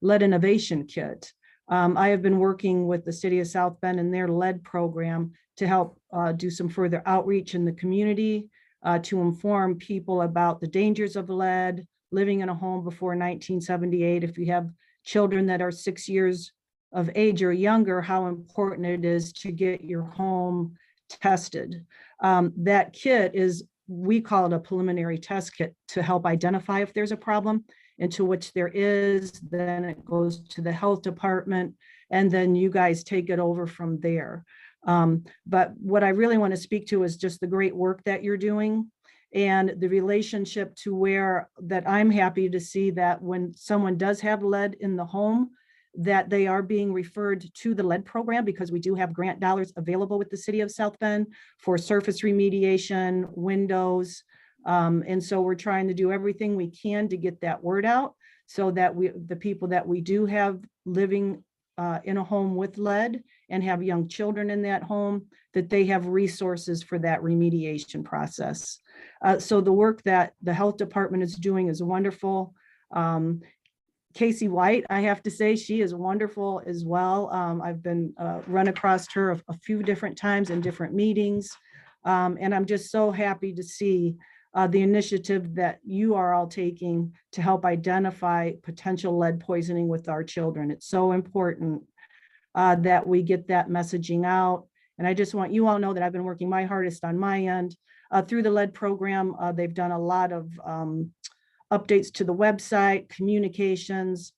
Lead Innovation Kit. I have been working with the city of South Bend and their lead program to help do some further outreach in the community to inform people about the dangers of lead, living in a home before 1978. If you have children that are 6 years of age or younger, how important it is to get your home tested. That kit is, we call it a preliminary test kit to help identify if there's a problem, into which there is, then it goes to the health department, and then you guys take it over from there. But what I really want to speak to is just the great work that you're doing and the relationship to where that I'm happy to see that when someone does have lead in the home, that they are being referred to the lead program, because we do have grant dollars available with the city of South Bend for surface remediation, windows. And so we're trying to do everything we can to get that word out so that the people that we do have living in a home with lead and have young children in that home, that they have resources for that remediation process. So the work that the health department is doing is wonderful. Casey White, I have to say, she is wonderful as well. I've been run across her a few different times in different meetings. And I'm just so happy to see the initiative that you are all taking to help identify potential lead poisoning with our children. It's so important that we get that messaging out. And I just want you all to know that I've been working my hardest on my end through the lead program. They've done a lot of updates to the website, communications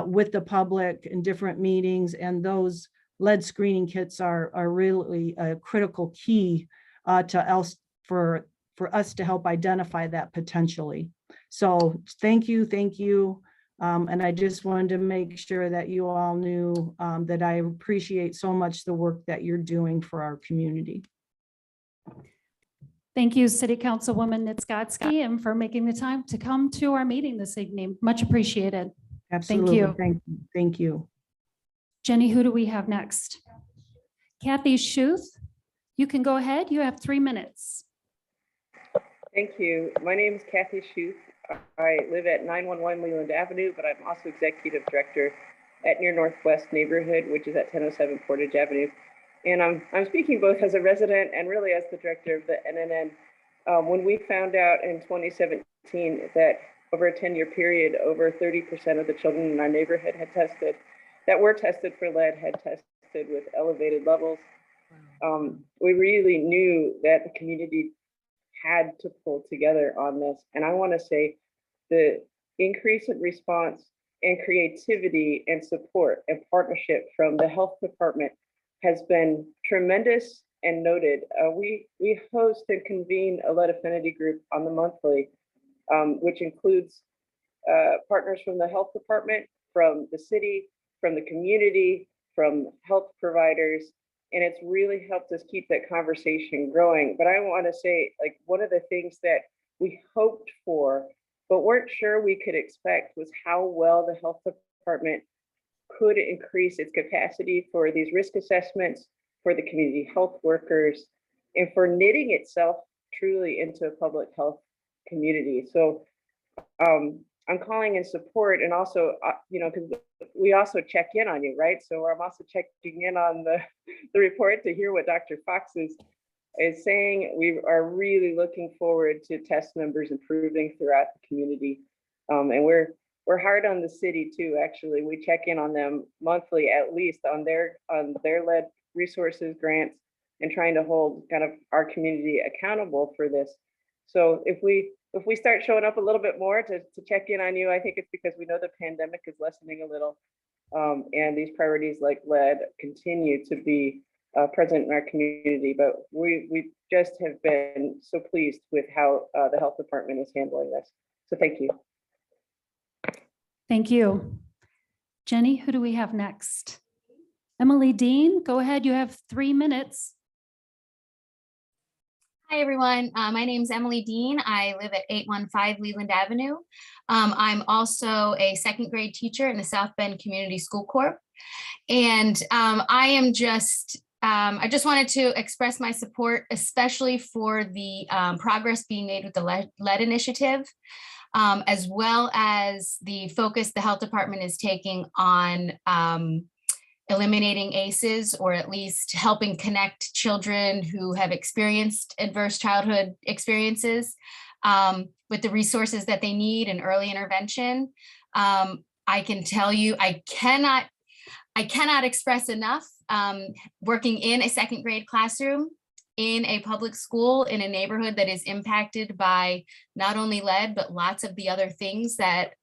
with the public in different meetings, and those lead screening kits are really a critical key for us to help identify that potentially. So thank you. And I just wanted to make sure that you all knew that I appreciate so much the work that you're doing for our community.
Thank you, City Councilwoman Nitzgotsky, and for making the time to come to our meeting this evening. Much appreciated.
Absolutely.
you.
Thank you.
Jenny, who do we have next? Kathy Schuth, you can go ahead. You have 3 minutes.
Thank you. My name is Kathy Schuth. I live at 911 Leland Avenue, but I'm also executive director at Near Northwest neighborhood, which is at 1007 Portage Avenue. And I'm speaking both as a resident and really as the director of the NNN. When we found out in 2017 that over a 10-year period, over 30% of the children in our neighborhood were tested for lead had tested with elevated levels. We really knew that the community had to pull together on this. And I want to say the increase in response and creativity and support and partnership from the health department has been tremendous and noted. We host and convene a lead affinity group on the monthly, which includes partners from the health department, from the city, from the community, from health providers, and it's really helped us keep that conversation growing. But I want to say, like, one of the things that we hoped for, but weren't sure we could expect, was how well the health department could increase its capacity for these risk assessments, for the community health workers, and for knitting itself truly into a public health community. So I'm calling in support, and also, because we also check in on you, right? So I'm also checking in on the report to hear what Dr. Fox is saying. We are really looking forward to test numbers improving throughout the community. And we're hard on the city too, actually. We check in on them monthly, at least, on their lead resources, grants, and trying to hold kind of our community accountable for this. So if we start showing up a little bit more to check in on you, I think it's because we know the pandemic is lessening a little, and these priorities like lead continue to be present in our community. But we just have been so pleased with how the health department is handling this. So thank you.
Thank you. Jenny, who do we have next? Emily Dean, go ahead. You have 3 minutes.
Hi, everyone. My name is Emily Dean. I live at 815 Leland Avenue. I'm also a second grade teacher in the South Bend Community School Corps. And I am just I just wanted to express my support, especially for the progress being made with the lead initiative, as well as the focus the health department is taking on eliminating ACEs, or at least helping connect children who have experienced adverse childhood experiences with the resources that they need in early intervention. I can tell you, I cannot express enough, working in a second grade classroom in a public school in a neighborhood that is impacted by not only lead, but lots of the other things that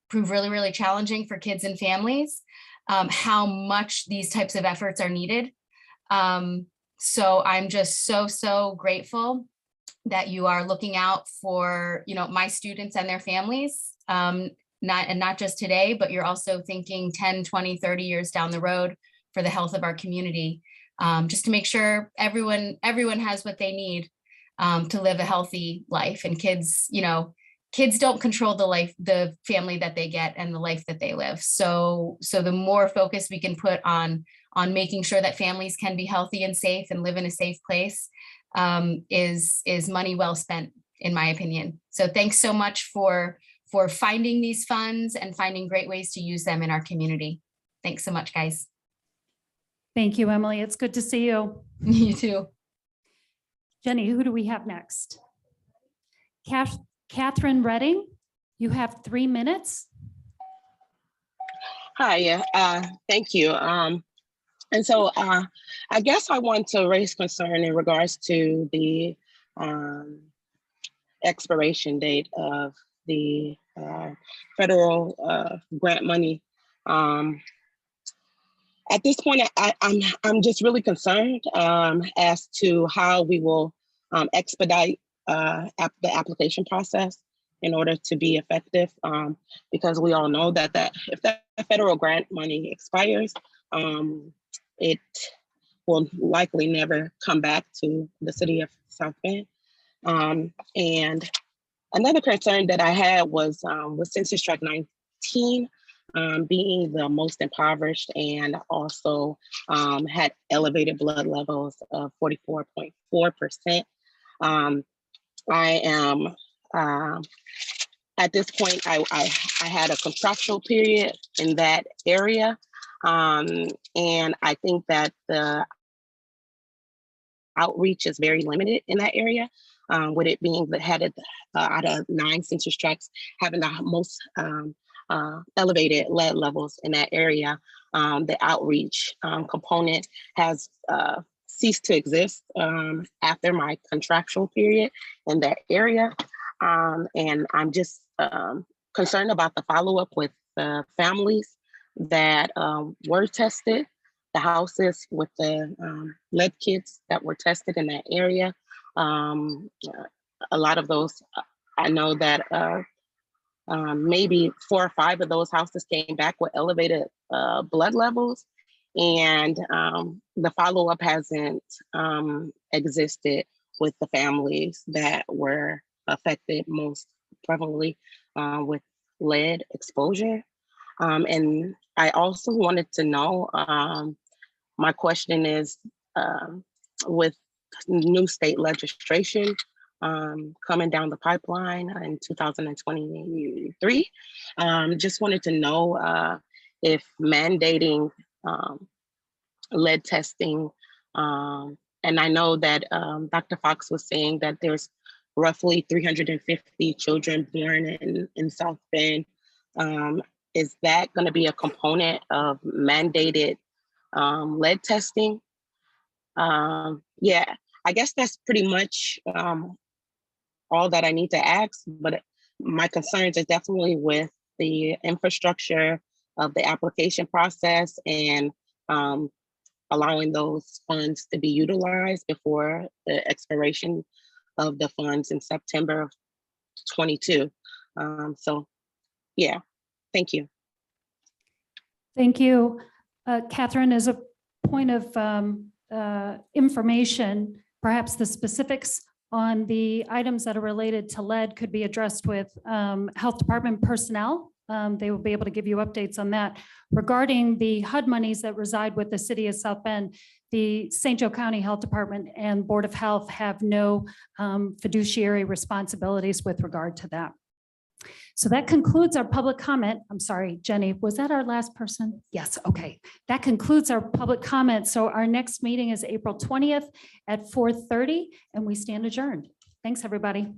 prove really, really challenging for kids and families, how much these types of efforts are needed. So I'm just so grateful that you are looking out for, my students and their families, not just today, but you're also thinking 10, 20, 30 years down the road for the health of our community, just to make sure everyone has what they need to live a healthy life. And kids, kids don't control the family that they get and the life that they live. So the more focus we can put on making sure that families can be healthy and safe and live in a safe place is money well spent, in my opinion. So thanks so much for finding these funds and finding great ways to use them in our community. Thanks so much, guys.
Thank you, Emily. It's good to see you.
You too.
Jenny, who do we have next? Catherine Redding, you have 3 minutes.
Hi, thank you. And so I guess I want to raise concern in regards to the expiration date of the federal grant money. At this point, I'm just really concerned as to how we will expedite the application process in order to be effective, because we all know that if that federal grant money expires, it will likely never come back to the city of South Bend. And another concern that I had was with census tract 19 being the most impoverished and also had elevated blood levels of 44.4%. I am, at this point, I had a contractual period in that area. And I think that the outreach is very limited in that area, with it being the headed out of 9 census tracts having the most elevated lead levels in that area. The outreach component has ceased to exist after my contractual period in that area. And I'm just concerned about the follow-up with the families that were tested, the houses with the lead kits that were tested in that area. A lot of those, I know that maybe 4 or 5 of those houses came back with elevated blood levels, and the follow-up hasn't existed with the families that were affected most prevalently with lead exposure. And I also wanted to know, my question is, with new state legislation coming down the pipeline in 2023, just wanted to know if mandating lead testing, and I know that Dr. Fox was saying that there's roughly 350 children born in South Bend. Is that going to be a component of mandated lead testing? Yeah, I guess that's pretty much all that I need to ask, but my concerns are definitely with the infrastructure of the application process and allowing those funds to be utilized before the expiration of the funds in September of 22. So yeah, thank you.
Thank you. Catherine, as a point of information, perhaps the specifics on the items that are related to lead could be addressed with health department personnel They will be able to give you updates on that. Regarding the HUD monies that reside with the city of South Bend, the St. Joe County Health Department and Board of Health have no fiduciary responsibilities with regard to that. So that concludes our public comment. I'm sorry, Jenny, was that our last person? Yes, okay. That concludes our public comment. So our next meeting is April 20th at 4:30 and we stand adjourned. Thanks, everybody.